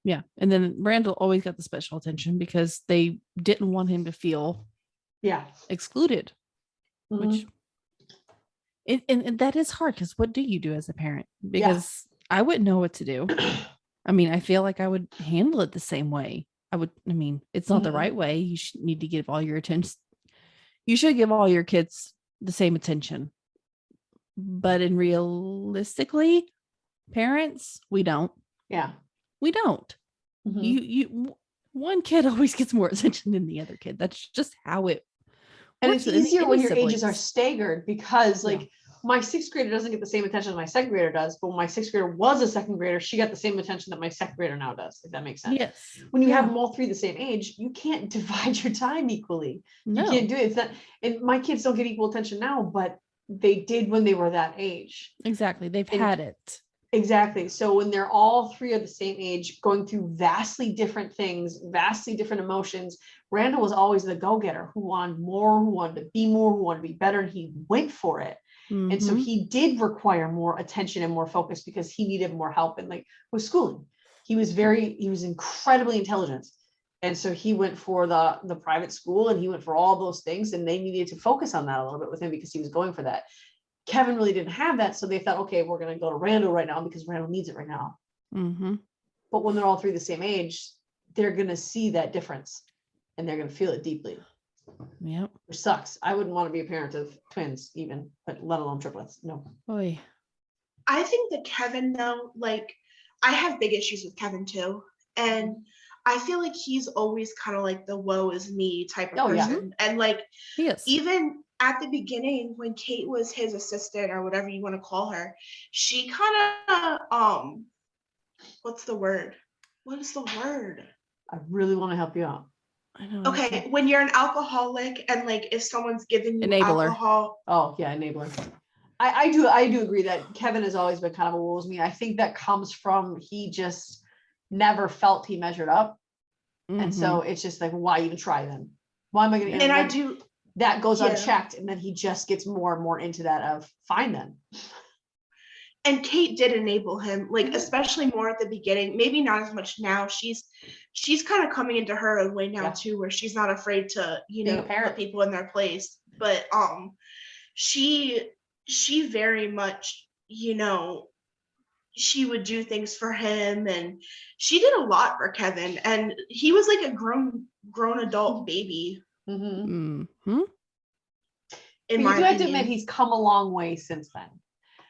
Yeah. And then Randall always got the special attention because they didn't want him to feel excluded, which and that is hard, because what do you do as a parent? Because I wouldn't know what to do. I mean, I feel like I would handle it the same way. It's not the right way. You should need to give all your attention. You should give all your kids the same attention. But realistically, parents, we don't. Yeah. We don't. You one kid always gets more attention than the other kid. That's just how it and works. It's easier when your ages are staggered, because my sixth grader doesn't get the same attention as my second grader does, but when my sixth grader was a second grader, she got the same attention that my second grader now does, if that makes sense. Yes. When you have them all three the same age, you can't divide your time equally. No. You can't do it. It's not, and my kids don't get equal attention now, but they did when they were that age. Exactly. They've had it. Exactly. So when they're all three of the same age, going through vastly different things, vastly different emotions, Randall was always the go-getter who wanted more, who wanted to be more, who wanted to be better, and he went for it. Mm-hmm. And so he did require more attention and more focus because he needed more help. And like with schooling, he was incredibly intelligent. And so he went for the private school, and he went for all those things, and they needed to focus on that a little bit with him because he was going for that. Kevin really didn't have that. So they thought, okay, we're going to go to Randall right now because Randall needs it right now. Mm-hmm. But when they're all three the same age, they're going to see that difference and they're going to feel it deeply. Yep. Which sucks. I wouldn't want to be a parent of twins even, but let alone triplets. No. Oy. I think that Kevin, though, like, I have big issues with Kevin too. And I feel like he's always kind of like the woe is me type of person. Yeah. And like, even at the beginning when Kate was his assistant or whatever you want to call her, she kind of, what's the word? What is the word? I really want to help you out. I know. Okay, when you're an alcoholic and like if someone's giving you alcohol. Oh yeah, enabler. I do agree that Kevin has always been kind of a woe is me. I think that comes from he just never felt he measured up. Mm-hmm. And so it's just like, why even try then? Why am I going to? And I do. That goes unchecked, and then he just gets more and more into that of fine then. And Kate did enable him, like especially more at the beginning. Maybe not as much now. She's kind of coming into her own way now too, where she's not afraid to put people in their place. But she very much she would do things for him, and she did a lot for Kevin, and he was like a grown adult baby. Mm-hmm. Mm-hmm. You do have to admit he's come a long way since then.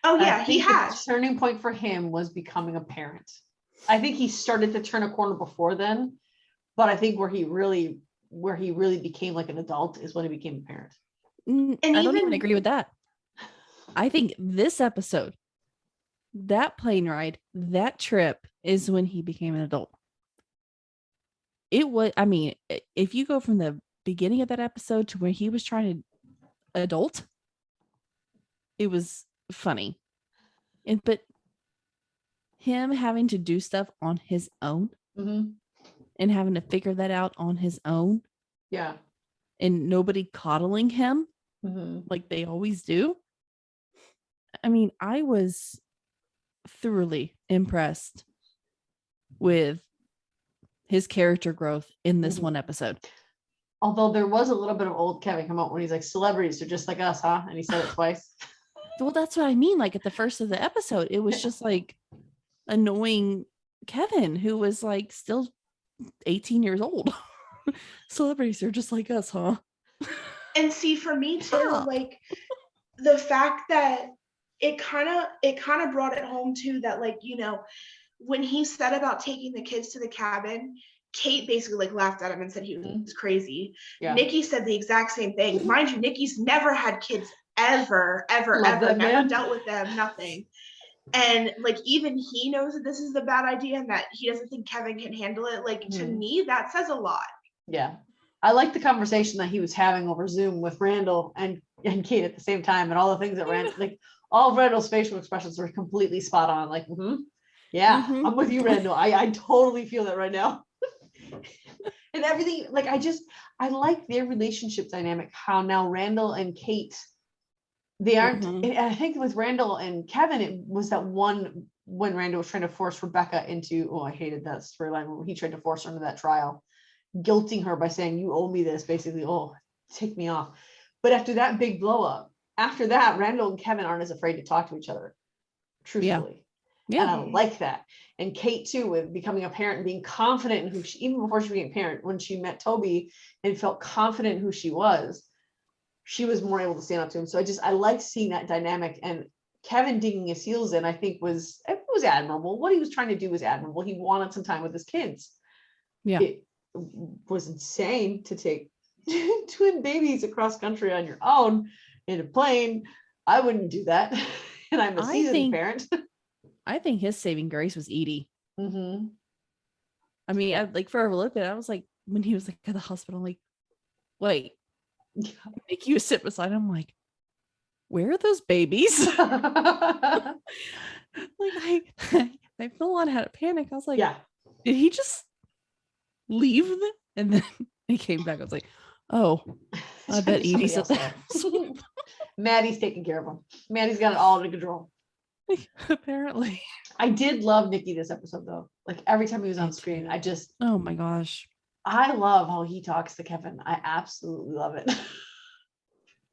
Oh yeah, he has. The turning point for him was becoming a parent. I think he started to turn a corner before then, but I think where he really became like an adult is when he became a parent. And I don't even agree with that. I think this episode, that plane ride, that trip is when he became an adult. It was, I mean, if you go from the beginning of that episode to where he was trying to adult, it was funny. But him having to do stuff on his own and having to figure that out on his own. Yeah. And nobody coddling him like they always do. I mean, I was thoroughly impressed with his character growth in this one episode. Although there was a little bit of old Kevin come out when he's like, celebrities are just like us, huh? And he said it twice. Well, that's what I mean. Like at the first of the episode, it was just like annoying Kevin, who was like still 18 years old. Celebrities are just like us, huh? And see, for me too, like the fact that it kind of brought it home too, that like, when he said about taking the kids to the cabin, Kate basically like laughed at him and said he was crazy. Yeah. Nikki said the exact same thing. Mind you, Nikki's never had kids ever, never dealt with them, nothing. And like even he knows that this is a bad idea and that he doesn't think Kevin can handle it. Like to me, that says a lot. Yeah. I like the conversation that he was having over Zoom with Randall and Kate at the same time, and all the things that Randall, like all of Randall's facial expressions were completely spot on. Like, I'm with you, Randall. I totally feel that right now. And everything, like I like their relationship dynamic, how now Randall and Kate, they aren't, and I think with Randall and Kevin, it was that one when Randall was trying to force Rebecca into, I hated that storyline when he tried to force her into that trial, guilting her by saying, you owe me this, basically, take me off. But after that big blow up, after that, Randall and Kevin aren't as afraid to talk to each other, truthfully. Yeah. And I like that. And Kate too, with becoming a parent and being confident in who she, even before she became a parent, when she met Toby and felt confident in who she was more able to stand up to him. So I liked seeing that dynamic, and Kevin digging his heels in, I think was admirable. What he was trying to do was admirable. He wanted some time with his kids. Yeah. It was insane to take twin babies across country on your own in a plane. I wouldn't do that. And I'm a seasoned parent. I think his saving grace was Edie. Mm-hmm. I mean, I, like for a little bit, I was like, when he was like at the hospital, I'm like, wait, Nikki was sitting beside him, I'm like, where are those babies? Like I full on had a panic. I was like, yeah, did he just leave them? And then he came back. I was like, oh, I bet Edie's at that. Maddie's taking care of him. Maddie's got it all under control. Apparently. I did love Nikki this episode though. Like every time he was on screen, oh my gosh. I love how he talks to Kevin. I absolutely love it.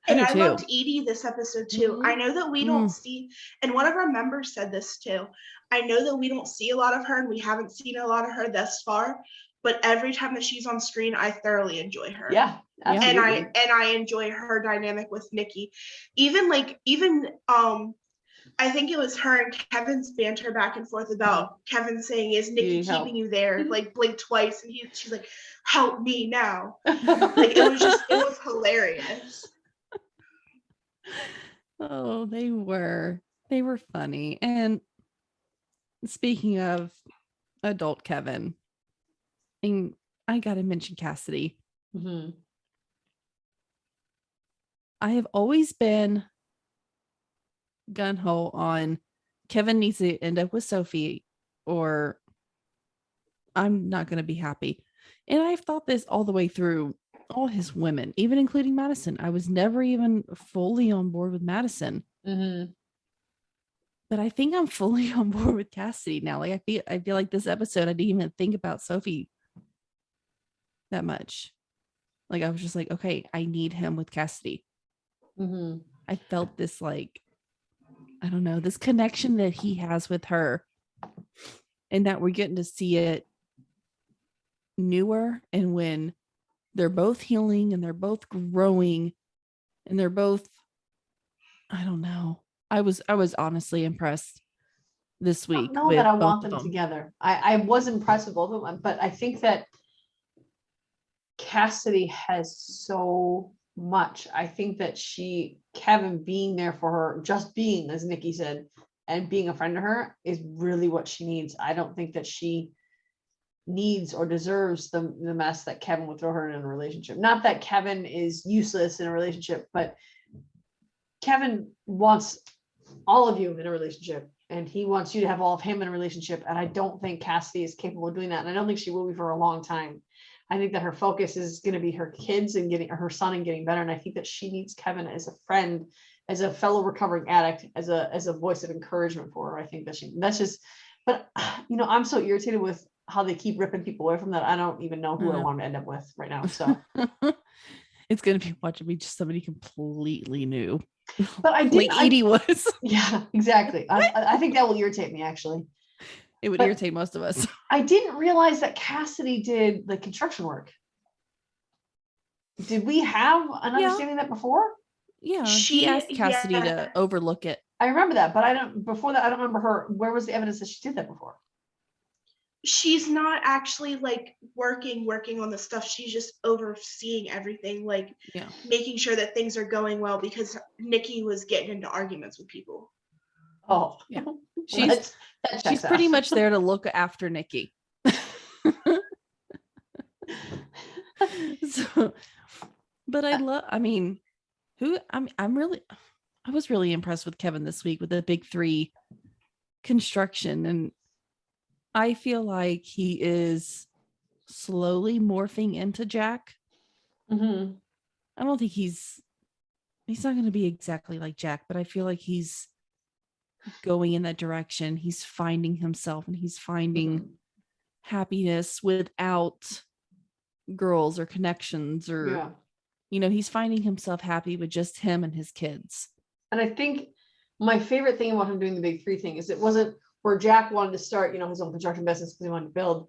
And I loved Edie this episode too. Mm-hmm. I know that we don't see, and one of our members said this too. I know that we don't see a lot of her and we haven't seen a lot of her thus far, but every time that she's on screen, I thoroughly enjoy her. Yeah. Absolutely. And I enjoy her dynamic with Nikki. Even I think it was her and Kevin's banter back and forth about Kevin saying, "Is Nikki keeping you there?" Like blink twice, and she's like, "Help me now!" Like it was hilarious. Oh, they were funny. And speaking of adult Kevin, and I gotta mention Cassidy. Mm-hmm. I have always been gun-ho on Kevin needs to end up with Sophie or I'm not going to be happy. And I've thought this all the way through all his women, even including Madison. I was never even fully on board with Madison. Mm-hmm. But I think I'm fully on board with Cassidy now. Like I feel like this episode, I didn't even think about Sophie that much. Like I was just like, okay, I need him with Cassidy. Mm-hmm. I felt this like, I don't know, this connection that he has with her, and that we're getting to see it newer, and when they're both healing and they're both growing and they're both, I don't know. I was honestly impressed this week. I don't know that I want them together. I was impressed with both of them, but I think that Cassidy has so much. I think that Kevin being there for her, just being, as Nikki said, and being a friend to her is really what she needs. I don't think that she needs or deserves the mess that Kevin would throw her in a relationship. Not that Kevin is useless in a relationship, but Kevin wants all of you in a relationship, and he wants you to have all of him in a relationship. And I don't think Cassidy is capable of doing that. And I don't think she will be for a long time. I think that her focus is going to be her kids and her son and getting better. And I think that she needs Kevin as a friend, as a fellow recovering addict, as a voice of encouragement for her. I think that but I'm so irritated with how they keep ripping people away from that. I don't even know who I want to end up with right now. So it's going to be watching me just somebody completely new. But I did. Like Edie was. Yeah, exactly. I think that will irritate me actually. It would irritate most of us. I didn't realize that Cassidy did the construction work. Did we have an understanding that before? Yeah, she asked Cassidy to overlook it. I remember that, but I don't remember her. Where was the evidence that she did that before? She's not actually like working on the stuff. She's just overseeing everything, like making sure that things are going well, because Nikki was getting into arguments with people. Oh, yeah. She's pretty much there to look after Nikki. But I was really impressed with Kevin this week with the big 3 construction, and I feel like he is slowly morphing into Jack. Mm-hmm. I don't think he's not going to be exactly like Jack, but I feel like he's going in that direction. He's finding himself, and he's finding happiness without girls or connections, or he's finding himself happy with just him and his kids. And I think my favorite thing about him doing the big 3 thing is it wasn't where Jack wanted to start, his own construction business because he wanted to build.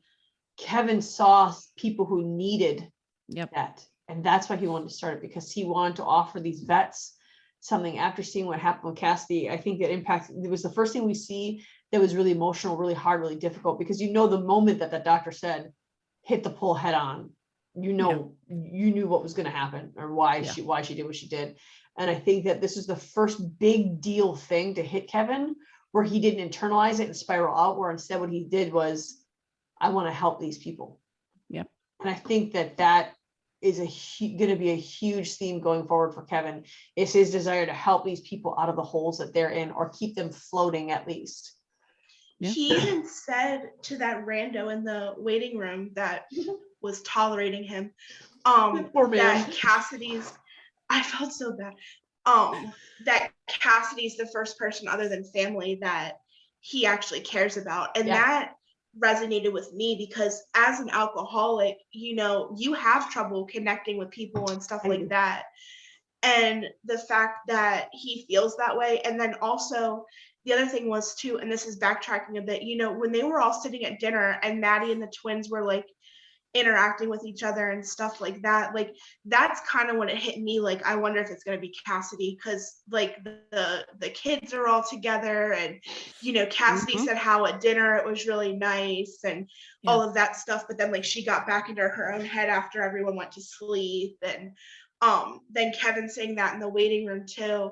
Kevin saw people who needed that. And that's why he wanted to start it, because he wanted to offer these vets something. After seeing what happened with Cassidy, I think it was the first thing we see that was really emotional, really hard, really difficult, because the moment that doctor said, hit the pole head on, you knew what was going to happen, or why she did what she did. And I think that this is the first big deal thing to hit Kevin, where he didn't internalize it and spiral out, where instead what he did was, I want to help these people. Yep. And I think that is going to be a huge theme going forward for Kevin, is his desire to help these people out of the holes that they're in, or keep them floating at least. Yeah. He even said to that rando in the waiting room that was tolerating him, Poor man. that Cassidy's, I felt so bad. That Cassidy's the first person other than family that he actually cares about. And that resonated with me, because as an alcoholic, you know, you have trouble connecting with people and stuff like that. And the fact that he feels that way. And then also the other thing was too, and this is backtracking a bit, you know, when they were all sitting at dinner and Maddie and the twins were like interacting with each other and stuff like that, like that's kind of when it hit me, like I wonder if it's going to be Cassidy, because like the kids are all together, and you know, Cassidy said how at dinner it was really nice and all of that stuff, but then like she got back into her own head after everyone went to sleep, and then Kevin saying that in the waiting room too.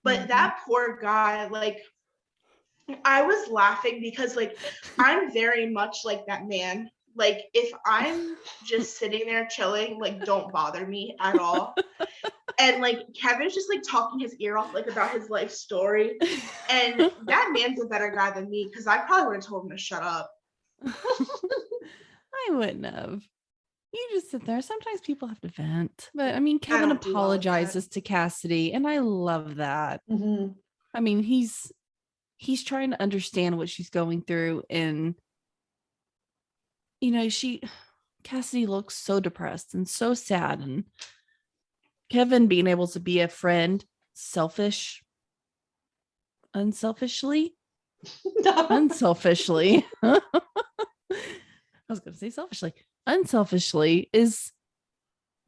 But that poor guy, like I was laughing because like I'm very much like that man. Like if I'm just sitting there chilling, like don't bother me at all. And like Kevin's just like talking his ear off, like about his life story. And that man's a better guy than me, because I probably would have told him to shut up. I wouldn't have. You just sit there. Sometimes people have to vent. But I mean, Kevin apologizes to Cassidy, and I love that. I mean, he's trying to understand what she's going through, and you know, Cassidy looks so depressed and so sad, and Kevin being able to be a friend, unselfishly. I was going to say selfishly. Unselfishly is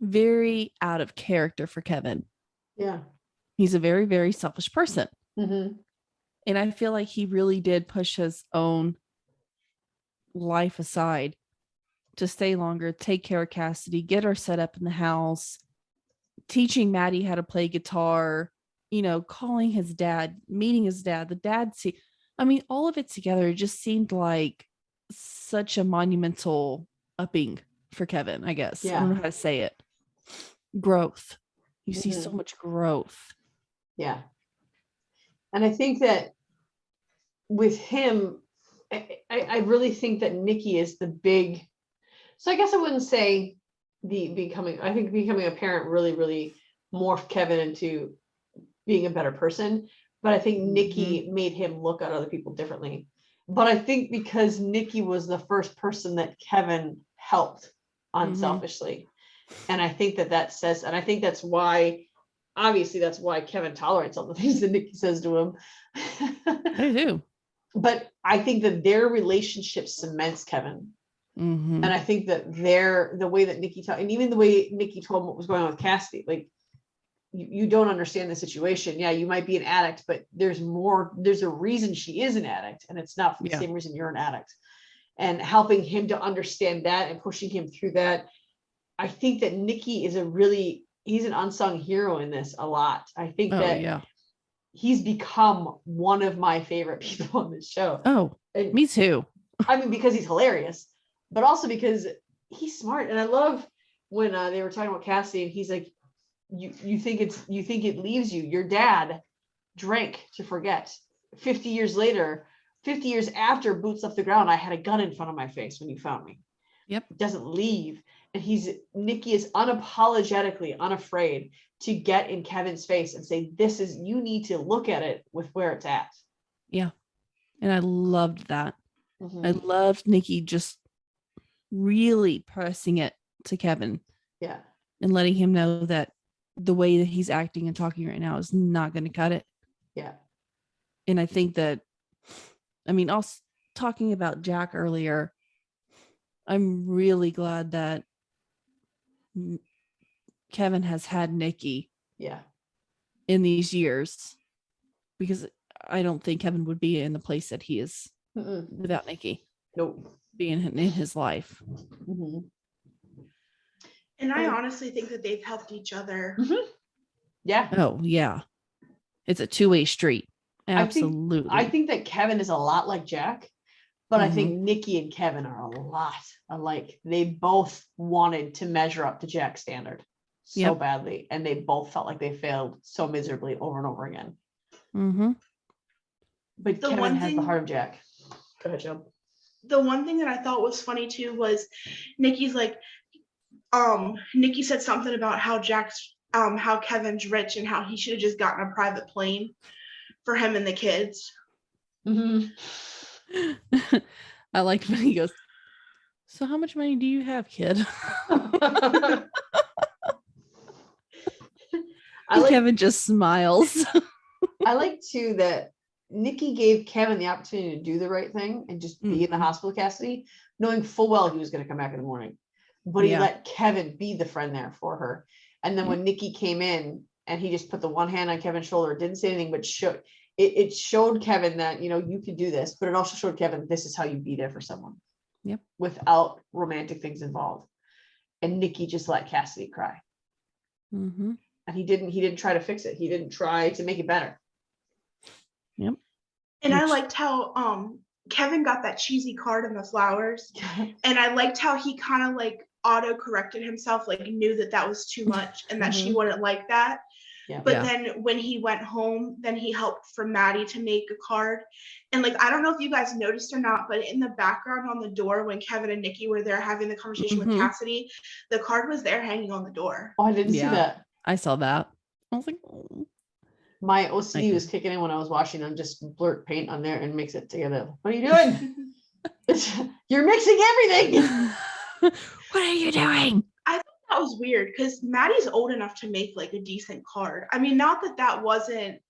very out of character for Kevin. Yeah. He's a very, very selfish person. And I feel like he really did push his own life aside to stay longer, take care of Cassidy, get her set up in the house, teaching Maddie how to play guitar, you know, calling his dad, meeting his dad, the dad. I mean, all of it together just seemed like such a monumental upping for Kevin, I guess. I don't know how to say it. Growth. You see so much growth. Yeah. And I think that with him, I really think that Nikki is the big, so I guess I wouldn't say becoming a parent really, really morphed Kevin into being a better person. But I think Nikki made him look at other people differently. But I think because Nikki was the first person that Kevin helped unselfishly. And I think that says, and I think that's why, obviously that's why Kevin tolerates all the things that Nikki says to him. I do. But I think that their relationship cements Kevin. And I think that the way that Nikki and even the way Nikki told him what was going on with Cassidy, like you don't understand the situation. Yeah, you might be an addict, but there's a reason she is an addict, and it's not for the same reason you're an addict. And helping him to understand that and pushing him through that. I think that Nikki is he's an unsung hero in this a lot. I think he's become one of my favorite people on this show. Oh, and me too. I mean, because he's hilarious, but also because he's smart. And I love when they were talking about Cassidy, and he's like, you think it leaves you. Your dad drank to forget. 50 years later, 50 years after Boots left the ground, I had a gun in front of my face when you found me. Yep. It doesn't leave. And Nikki is unapologetically unafraid to get in Kevin's face and say, you need to look at it with where it's at. Yeah. And I loved that. I loved Nikki just really pressing it to Kevin. Yeah. And letting him know that the way that he's acting and talking right now is not going to cut it. Yeah. And I think that, I mean, also talking about Jack earlier, I'm really glad that Kevin has had Nikki in these years, because I don't think Kevin would be in the place that he is without Nikki. Nope. Being in his life. And I honestly think that they've helped each other. Yeah. Oh, yeah. It's a two-way street. Absolutely. I think that Kevin is a lot like Jack, but I think Nikki and Kevin are a lot alike. They both wanted to measure up to Jack's standard so badly, and they both felt like they failed so miserably over and over again. But Kevin has the heart of Jack. Go ahead, Joe. The one thing that I thought was funny too was Nikki's like, Nikki said something about how how Kevin's rich and how he should have just gotten a private plane for him and the kids. I liked when he goes, so how much money do you have, kid? Kevin just smiles. I like too that Nikki gave Kevin the opportunity to do the right thing and just be in the hospital custody, knowing full well he was going to come back in the morning. But he let Kevin be the friend there for her. And then when Nikki came in and he just put the one hand on Kevin's shoulder, didn't say anything, but it showed Kevin that, you know, you could do this, but it also showed Kevin, this is how you be there for someone. Yep. Without romantic things involved. And Nikki just let Cassidy cry. And he didn't try to fix it. He didn't try to make it better. Yep. And I liked how Kevin got that cheesy card and the flowers. And I liked how he kind of like auto corrected himself, like knew that was too much and that she wouldn't like that. But then when he went home, then he helped for Maddie to make a card. And like, I don't know if you guys noticed or not, but in the background on the door, when Kevin and Nikki were there having the conversation with Cassidy, the card was there hanging on the door. Oh, I didn't see that. I saw that. I was like, oh. My OCD was kicking in when I was watching them, just blurt paint on there and mix it together. What are you doing? You're mixing everything. What are you doing? I thought that was weird because Maddie's old enough to make like a decent card. I mean, not that wasn't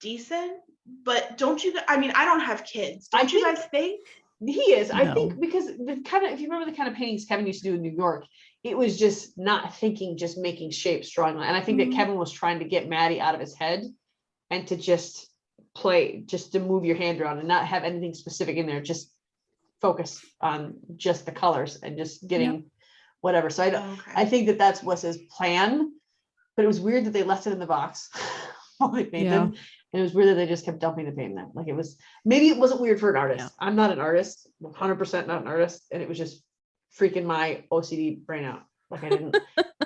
decent, but don't you? I mean, I don't have kids. Don't you guys think? He is. No. I think because the kind of, if you remember the kind of paintings Kevin used to do in New York, it was just not thinking, just making shapes, drawing. And I think that Kevin was trying to get Maddie out of his head and to just play, just to move your hand around and not have anything specific in there. Just focus on just the colors and just getting whatever. So I think that was his plan, but it was weird that they left it in the box while they made them. And it was weird that they just kept dumping the paint in there. Like maybe it wasn't weird for an artist. Yeah. I'm not an artist, 100% not an artist. And it was just freaking my OCD brain out. Like I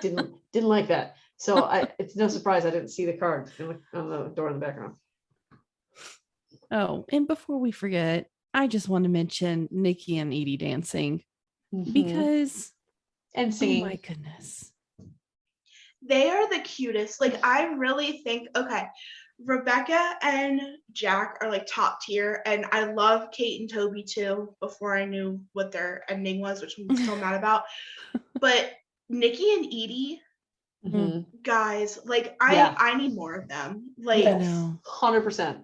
didn't like that. So it's no surprise I didn't see the card on the door in the background. Oh, and before we forget, I just want to mention Nikki and Edie dancing because and singing. Oh my goodness. They are the cutest. Like I really think, okay, Rebecca and Jack are like top tier, and I love Kate and Toby too, before I knew what their ending was, which I'm still mad about. But Nikki and Edie, guys, like I need more of them. Like I know. 100%.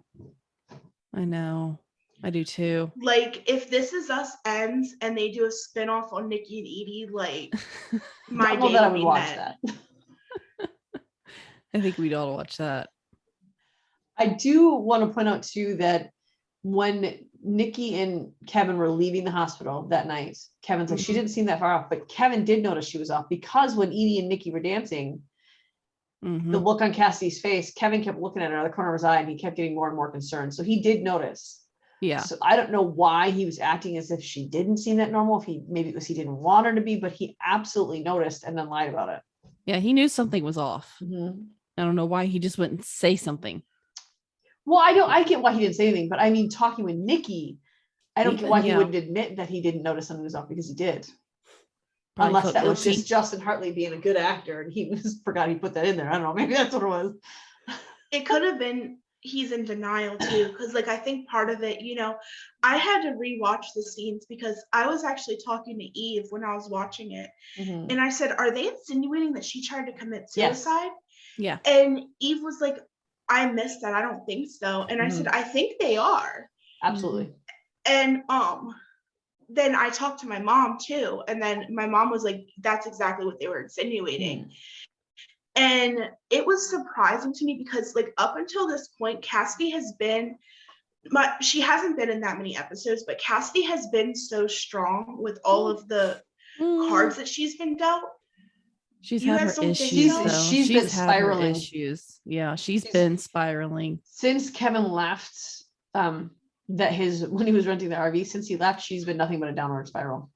I know. I do too. Like if This Is Us ends and they do a spinoff on Nikki and Edie, like my day would be watch that. I think we'd all watch that. I do want to point out too that when Nikki and Kevin were leaving the hospital that night, Kevin's like, she didn't seem that far off, but Kevin did notice she was off because when Edie and Nikki were dancing, the look on Cassidy's face, Kevin kept looking at her out of the corner of his eye and he kept getting more and more concerned. So he did notice. Yeah. So I don't know why he was acting as if she didn't seem that normal. Maybe it was he didn't want her to be, but he absolutely noticed and then lied about it. Yeah, he knew something was off. I don't know why he just wouldn't say something. Well, I get why he didn't say anything, but I mean, talking with Nikki, I don't get why he wouldn't admit that he didn't notice something was off, because he did. Probably unless that was just Justin Hartley being a good actor and he forgot he put that in there. I don't know. Maybe that's what it was. It could have been he's in denial too, because like I think part of it, I had to rewatch the scenes because I was actually talking to Eve when I was watching it, and I said, "Are they insinuating that she tried to commit suicide?" Yes. Yeah. And Eve was like, "I missed that. I don't think so." And I said, "I think they are." Absolutely. And then I talked to my mom too, and then my mom was like, "That's exactly what they were insinuating." And it was surprising to me because like up until this point, Cassidy has been she hasn't been in that many episodes, but Cassidy has been so strong with all of the cards that she's been dealt. She's You had guys her don't think issues so? though. She's been had her spiraling. issues. Yeah, she's She's- been spiraling. Since Kevin left, that when he was renting the RV, since he left, she's been nothing but a downward spiral.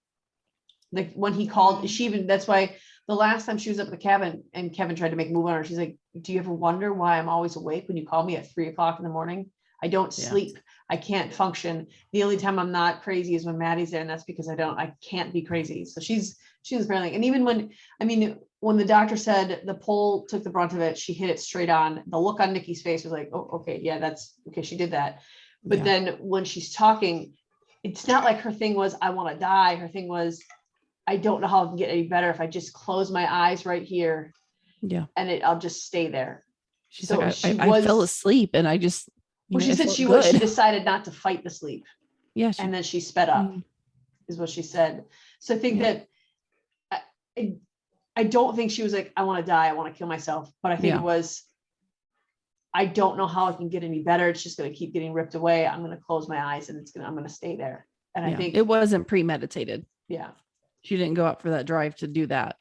Like when he called, that's why the last time she was up at the cabin and Kevin tried to make a move on her, she's like, do you ever wonder why I'm always awake when you call me at 3:00 in the morning? I don't sleep. I can't function. The only time I'm not crazy is when Maddie's there. And that's because I can't be crazy. So she's spiraling. And even when the doctor said the pole took the brunt of it, she hit it straight on. The look on Nikki's face was like, oh, okay, yeah, that's okay. She did that. But then when she's talking, it's not like her thing was, I want to die. Her thing was, I don't know how I can get any better if I just close my eyes right here. Yeah. And I'll just stay there. She's so like, I fell asleep and I just, she said she decided not to fight the sleep. Yeah. And then she sped up is what she said. So I think that I don't think she was like, I want to die. I want to kill myself. But I think it was, I don't know how I can get any better. It's just going to keep getting ripped away. I'm going to close my eyes and I'm going to stay there. And I think it wasn't premeditated. Yeah. She didn't go out for that drive to do that.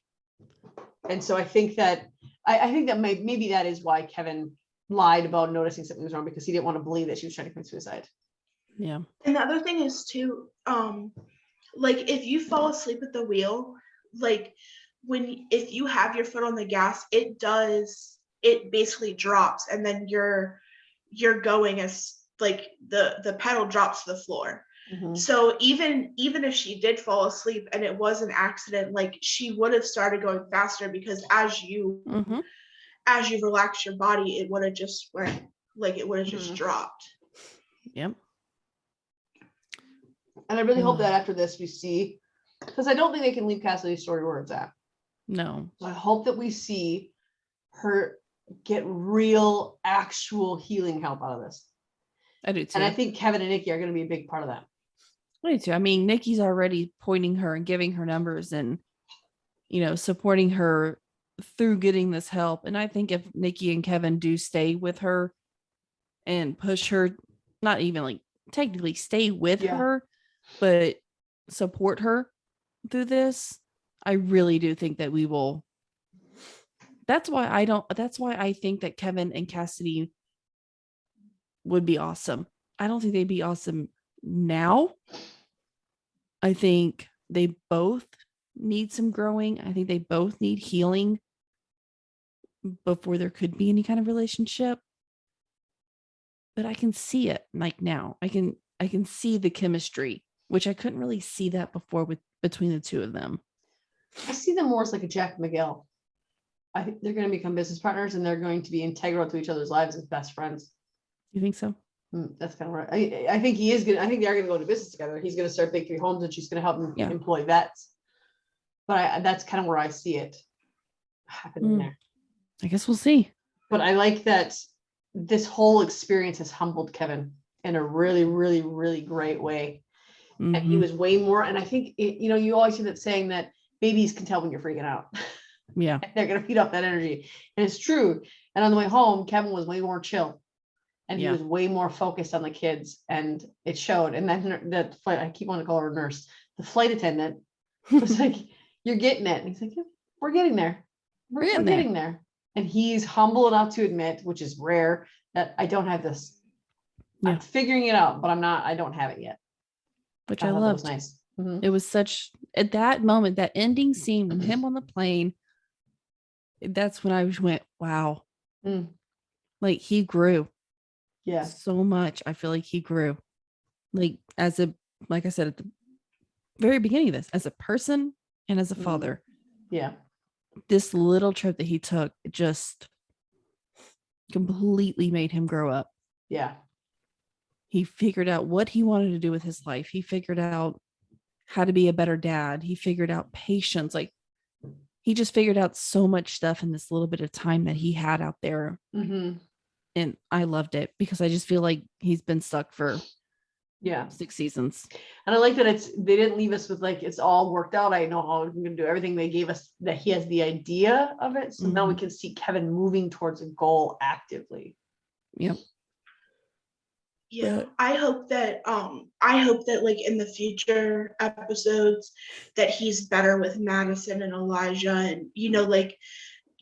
And so I think that, I think that maybe that is why Kevin lied about noticing something was wrong, because he didn't want to believe that she was trying to commit suicide. Yeah. And the other thing is too, like if you fall asleep at the wheel, like if you have your foot on the gas, it basically drops, and then you're going as like the pedal drops to the floor. Mm-hmm. So even if she did fall asleep and it was an accident, like she would have started going faster, because as you relax your body, it would have just went, like it would have just dropped. Yep. And I really hope that after this we see, because I don't think they can leave Cassidy's story where it's at. No. So I hope that we see her get real, actual healing help out of this. I do too. And I think Kevin and Nikki are going to be a big part of that. I do too. I mean, Nikki's already pointing her and giving her numbers and, supporting her through getting this help. And I think if Nikki and Kevin do stay with her and push her, not even like technically stay with her, but support her through this, I really do think that we will. That's why I think that Kevin and Cassidy would be awesome. I don't think they'd be awesome now. I think they both need some growing. I think they both need healing before there could be any kind of relationship. But I can see it like now. I can see the chemistry, which I couldn't really see that before between the two of them. I see them more as like a Jack and Miguel. I think they're going to become business partners and they're going to be integral to each other's lives as best friends. You think so? That's kind of right. I think he is going to, I think they are going to go into business together. He's going to start Big Three Homes and she's going to help him employ vets. But that's kind of where I see it happening there. I guess we'll see. But I like that this whole experience has humbled Kevin in a really, really, really great way. Mm-hmm. And he was way more, and I think, you always hear that saying that babies can tell when you're freaking out. Yeah. They're going to feed off that energy. And it's true. And on the way home, Kevin was way more chill. And he was way more focused on the kids. And it showed. And then that flight, I keep wanting to call her nurse. The flight attendant was like, you're getting it. And he's like, yeah, we're getting there. We're getting there. And he's humble enough to admit, which is rare, that I don't have this. Yeah. I'm figuring it out, but I don't have it yet. Which I loved. Was nice. Mm-hmm. It was such, at that moment, that ending scene with him on the plane, that's when I just went, wow. Like he grew. Yeah. So much. I feel like he grew. Like I said at the very beginning of this, as a person and as a father. Yeah. This little trip that he took just completely made him grow up. Yeah. He figured out what he wanted to do with his life. He figured out how to be a better dad. He figured out patience. Like he just figured out so much stuff in this little bit of time that he had out there. Mm-hmm. And I loved it because I just feel like he's been stuck for 6 seasons. And I like that they didn't leave us with like, it's all worked out. I know how I'm going to do everything. They gave us that he has the idea of it. So now we can see Kevin moving towards a goal actively. Yep. Yeah, I hope that like in the future episodes that he's better with Madison and Elijah, and like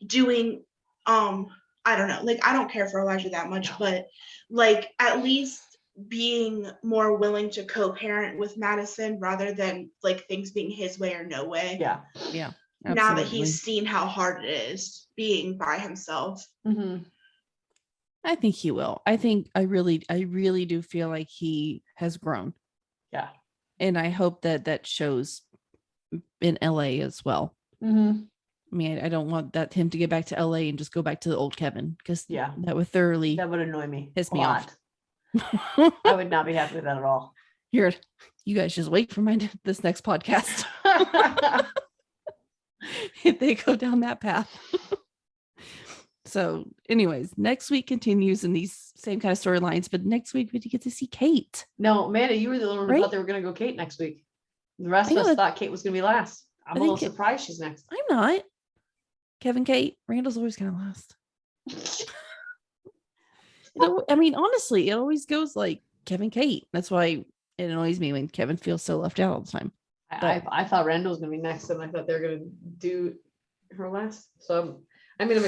doing I don't know, like I don't care for Elijah that much, but like at least being more willing to co-parent with Madison rather than like things being his way or no way. Yeah. Now that he's seen how hard it is being by himself. Mm-hmm. I think he will. I really do feel like he has grown. Yeah. And I hope that shows in LA as well. Mm-hmm. I mean, I don't want him to get back to LA and just go back to the old Kevin, because that would annoy me. Piss me off. I would not be happy with that at all. You guys just wait for this next podcast. If they go down that path. So anyways, next week continues in these same kind of storylines, but next week we get to see Kate. No, Amanda, you were the only one who thought they were going to go Kate next week. The rest of us thought Kate was going to be last. I'm a little surprised she's next. I'm not. Kevin, Kate, Randall's always kind of last. I mean, honestly, it always goes like Kevin, Kate. That's why it annoys me when Kevin feels so left out all the time. I thought Randall was going to be next, and I thought they were going to do her last. So, I mean,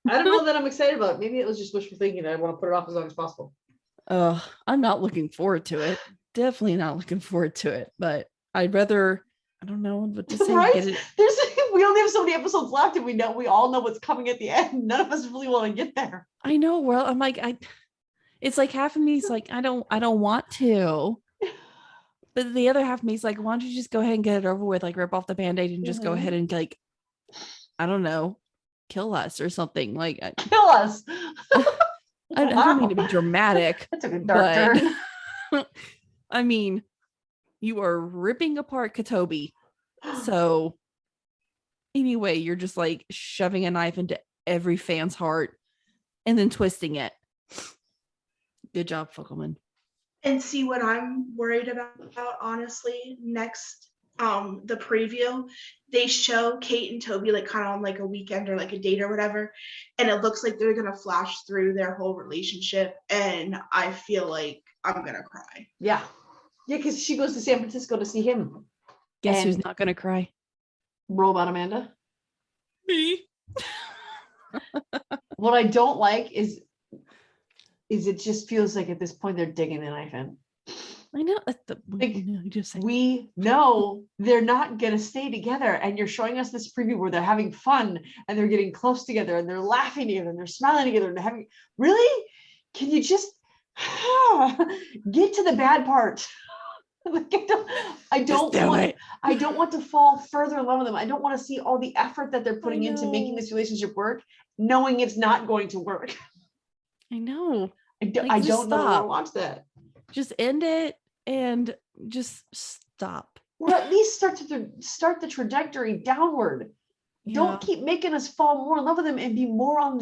I don't know that I'm excited about it. Maybe it was just wishful thinking. I want to put it off as long as possible. I'm not looking forward to it. Definitely not looking forward to it. But I'd rather, I don't know what to say. Right? We only have so many episodes left, and we all know what's coming at the end. None of us really want to get there. I know. Well, I'm like, it's like half of me is like, I don't want to. But the other half of me is like, why don't you just go ahead and get it over with? Like, rip off the Band-Aid and just go ahead and, like, I don't know, kill us or something. Like, kill us. I don't mean to be dramatic. That's a good dark turn. I mean, you are ripping apart Katobi. So anyway, you're just like shoving a knife into every fan's heart and then twisting it. Good job, Fuckelman. And see what I'm worried about, honestly, next, the preview, they show Kate and Toby like kind of on like a weekend or like a date or whatever, and it looks like they're gonna flash through their whole relationship, and I feel like I'm gonna cry. Yeah, because she goes to San Francisco to see him. Guess who's not gonna cry? Robot Amanda. Me. What I don't like is it just feels like at this point they're digging the knife in. I know. We know they're not going to stay together, and you're showing us this preview where they're having fun and they're getting close together and they're laughing together and they're smiling together and they're having. Really? Can you just get to the bad part? I don't want to fall further in love with them. I don't want to see all the effort that they're putting into making this relationship work, knowing it's not going to work. I know. I don't know how to watch that. Just end it and just stop. Or at least start the trajectory downward. Yeah. Don't keep making us fall more in love with them and be more on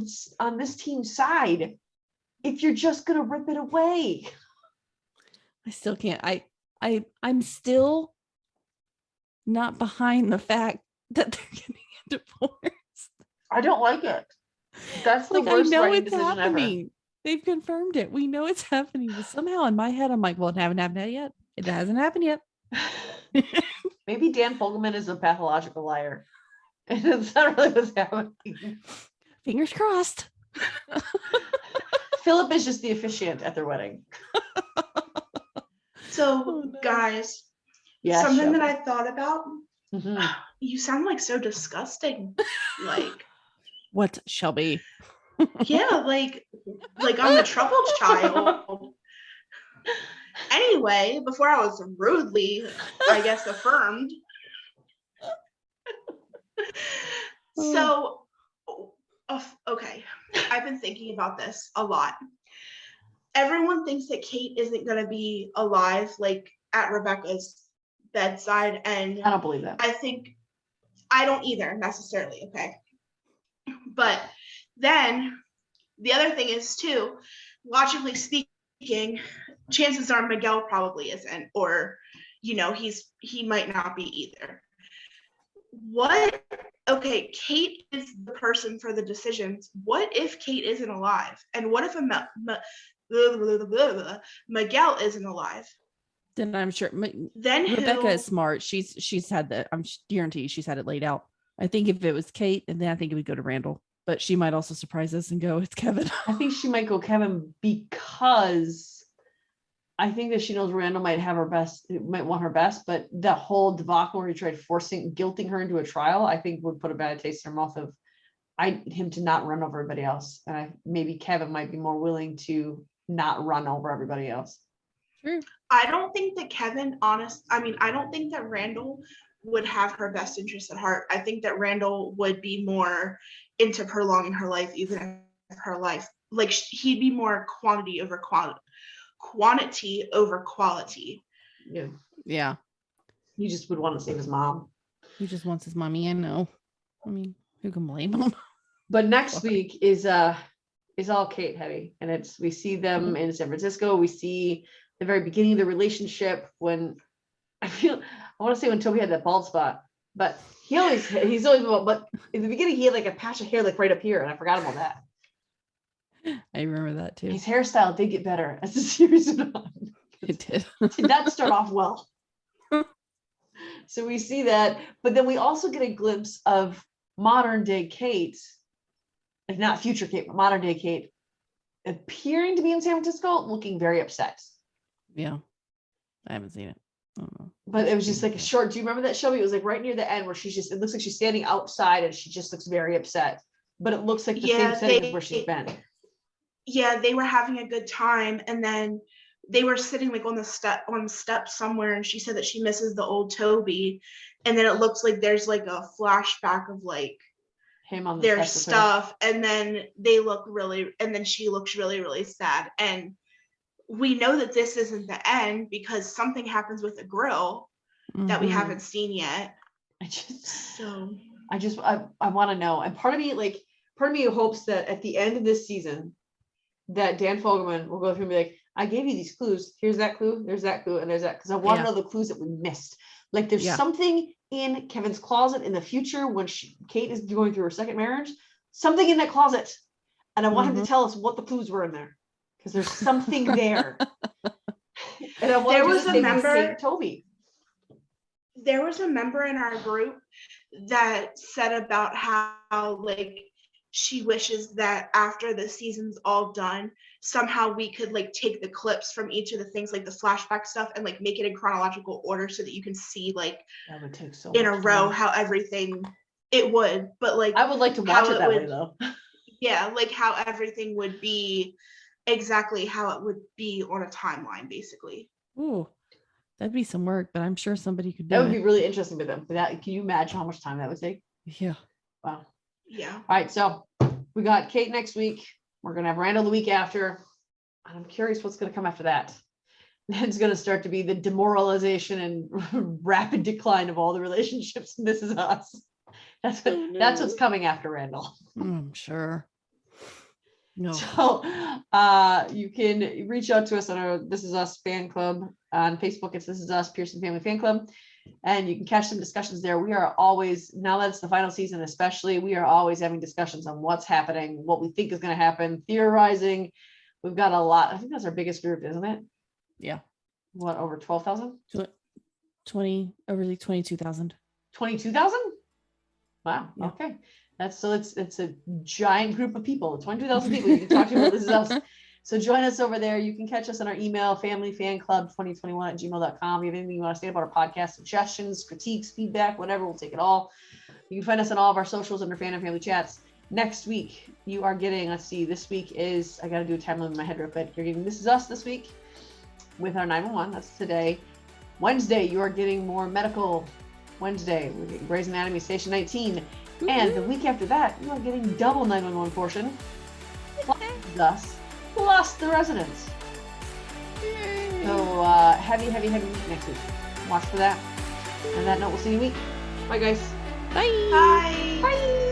this team's side if you're just gonna rip it away. I still can't. I'm still not behind the fact that they're getting a divorce. I don't like it. That's the worst writing decision ever. They've confirmed it. We know it's happening. But somehow in my head, I'm like, well, it hasn't happened yet. It hasn't happened yet. Maybe Dan Fogelman is a pathological liar. And it's not really what's happening. Fingers crossed. Philip is just the officiant at their wedding. So, guys, something that I thought about. Mm-hmm. You sound like so disgusting. Like, what, Shelby? Yeah, like I'm the troubled child. Anyway, before I was rudely, I guess, affirmed. So, okay, I've been thinking about this a lot. Everyone thinks that Kate isn't going to be alive, like at Rebecca's bedside, and I don't believe that. I don't either necessarily. Okay, but then the other thing is too, logically speaking, chances are Miguel probably isn't, or he might not be either. Okay, Kate is the person for the decisions. What if Kate isn't alive? And what if blah, blah, blah, blah, blah, Miguel isn't alive. Then I'm sure Then Rebecca is smart. She's had that. I'm guaranteed she's had it laid out. I think if it was Kate, and then I think it would go to Randall, but she might also surprise us and go, it's Kevin. I think she might go Kevin because I think that she knows Randall might have her best, might want her best, but that whole debacle where he tried guilting her into a trial, I think would put a bad taste in her mouth of him to not run over everybody else. And maybe Kevin might be more willing to not run over everybody else. True. I don't think that I don't think that Randall would have her best interest at heart. I think that Randall would be more into prolonging her life, even if her life, like he'd be more quantity over quality. Yeah. Yeah. He just would want to save his mom. He just wants his mommy. I know. I mean, who can blame him? But next week is all Kate heavy, and we see them in San Francisco. We see the very beginning of the relationship when I want to say when Toby had that bald spot, but he's always but in the beginning he had like a patch of hair like right up here, and I forgot about that. I remember that too. His hairstyle did get better as the series went on. It did. Did not start off well. So we see that, but then we also get a glimpse of modern day Kate, if not future Kate, but modern day Kate, appearing to be in San Francisco, looking very upset. Yeah, I haven't seen it. I don't know. But it was just like a short. Do you remember that, Shelby? It was like right near the end where it looks like she's standing outside and she just looks very upset. But it looks like the same setting as where she's been. Yeah, they were having a good time, and then they were sitting like on the step somewhere, and she said that she misses the old Toby, and then it looks like there's like a flashback of like him on their stuff, and then she looks really, really sad, and we know that this isn't the end because something happens with the grill that we haven't seen yet. I want to know, and part of me hopes that at the end of this season that Dan Fogelman will go through and be like, I gave you these clues. Here's that clue. There's that clue. And there's that. Because I want to know the clues that we missed. Like there's something in Kevin's closet in the future when Kate is going through her second marriage, something in that closet. And I want him to tell us what the clues were in there. Because there's something there. And I want there was a member, Toby. There was a member in our group that said about how like she wishes that after the season's all done, somehow we could like take the clips from each of the things, like the flashback stuff, and like make it in chronological order so that you can see like that would take so in a row how everything it would. But like I would like to watch it that way though. Yeah, like how everything would be exactly how it would be on a timeline, basically. Ooh, that'd be some work, but I'm sure somebody could do it. That would be really interesting for them. Can you imagine how much time that would take? Yeah. Wow. Yeah. All right, so we got Kate next week. We're gonna have Randall the week after. And I'm curious what's gonna come after that. Then it's gonna start to be the demoralization and rapid decline of all the relationships. This is us. That's what's coming after Randall. I'm sure. No. So you can reach out to us on our This Is Us fan club on Facebook. It's This Is Us Pearson Family Fan Club. And you can catch some discussions there. We are always, now that it's the final season especially, we are always having discussions on what's happening, what we think is going to happen, theorizing. We've got a lot. I think that's our biggest group, isn't it? Yeah. What, over 12,000? 20, over like 22,000. 22,000? Wow. Yeah. Okay. It's a giant group of people, 22,000 people you can talk to about This Is Us. So join us over there. You can catch us on our email, familyfanclub2021@gmail.com. If you have anything you want to say about our podcast, suggestions, critiques, feedback, whatever, we'll take it all. You can find us on all of our socials under Fandom Family Chats. Next week, you are getting, this week is, I got to do a timeline in my head real quick. You're getting This Is Us this week with our 911. That's today. Wednesday, you are getting more medical Wednesday. We're getting Grey's Anatomy Station 19. Mm-hmm. And the week after that, you are getting double 911 portion. Plus the residents. Yay. So heavy week next week. Watch for that. And that note, we'll see you in a week. Bye guys. Bye. Bye. Bye.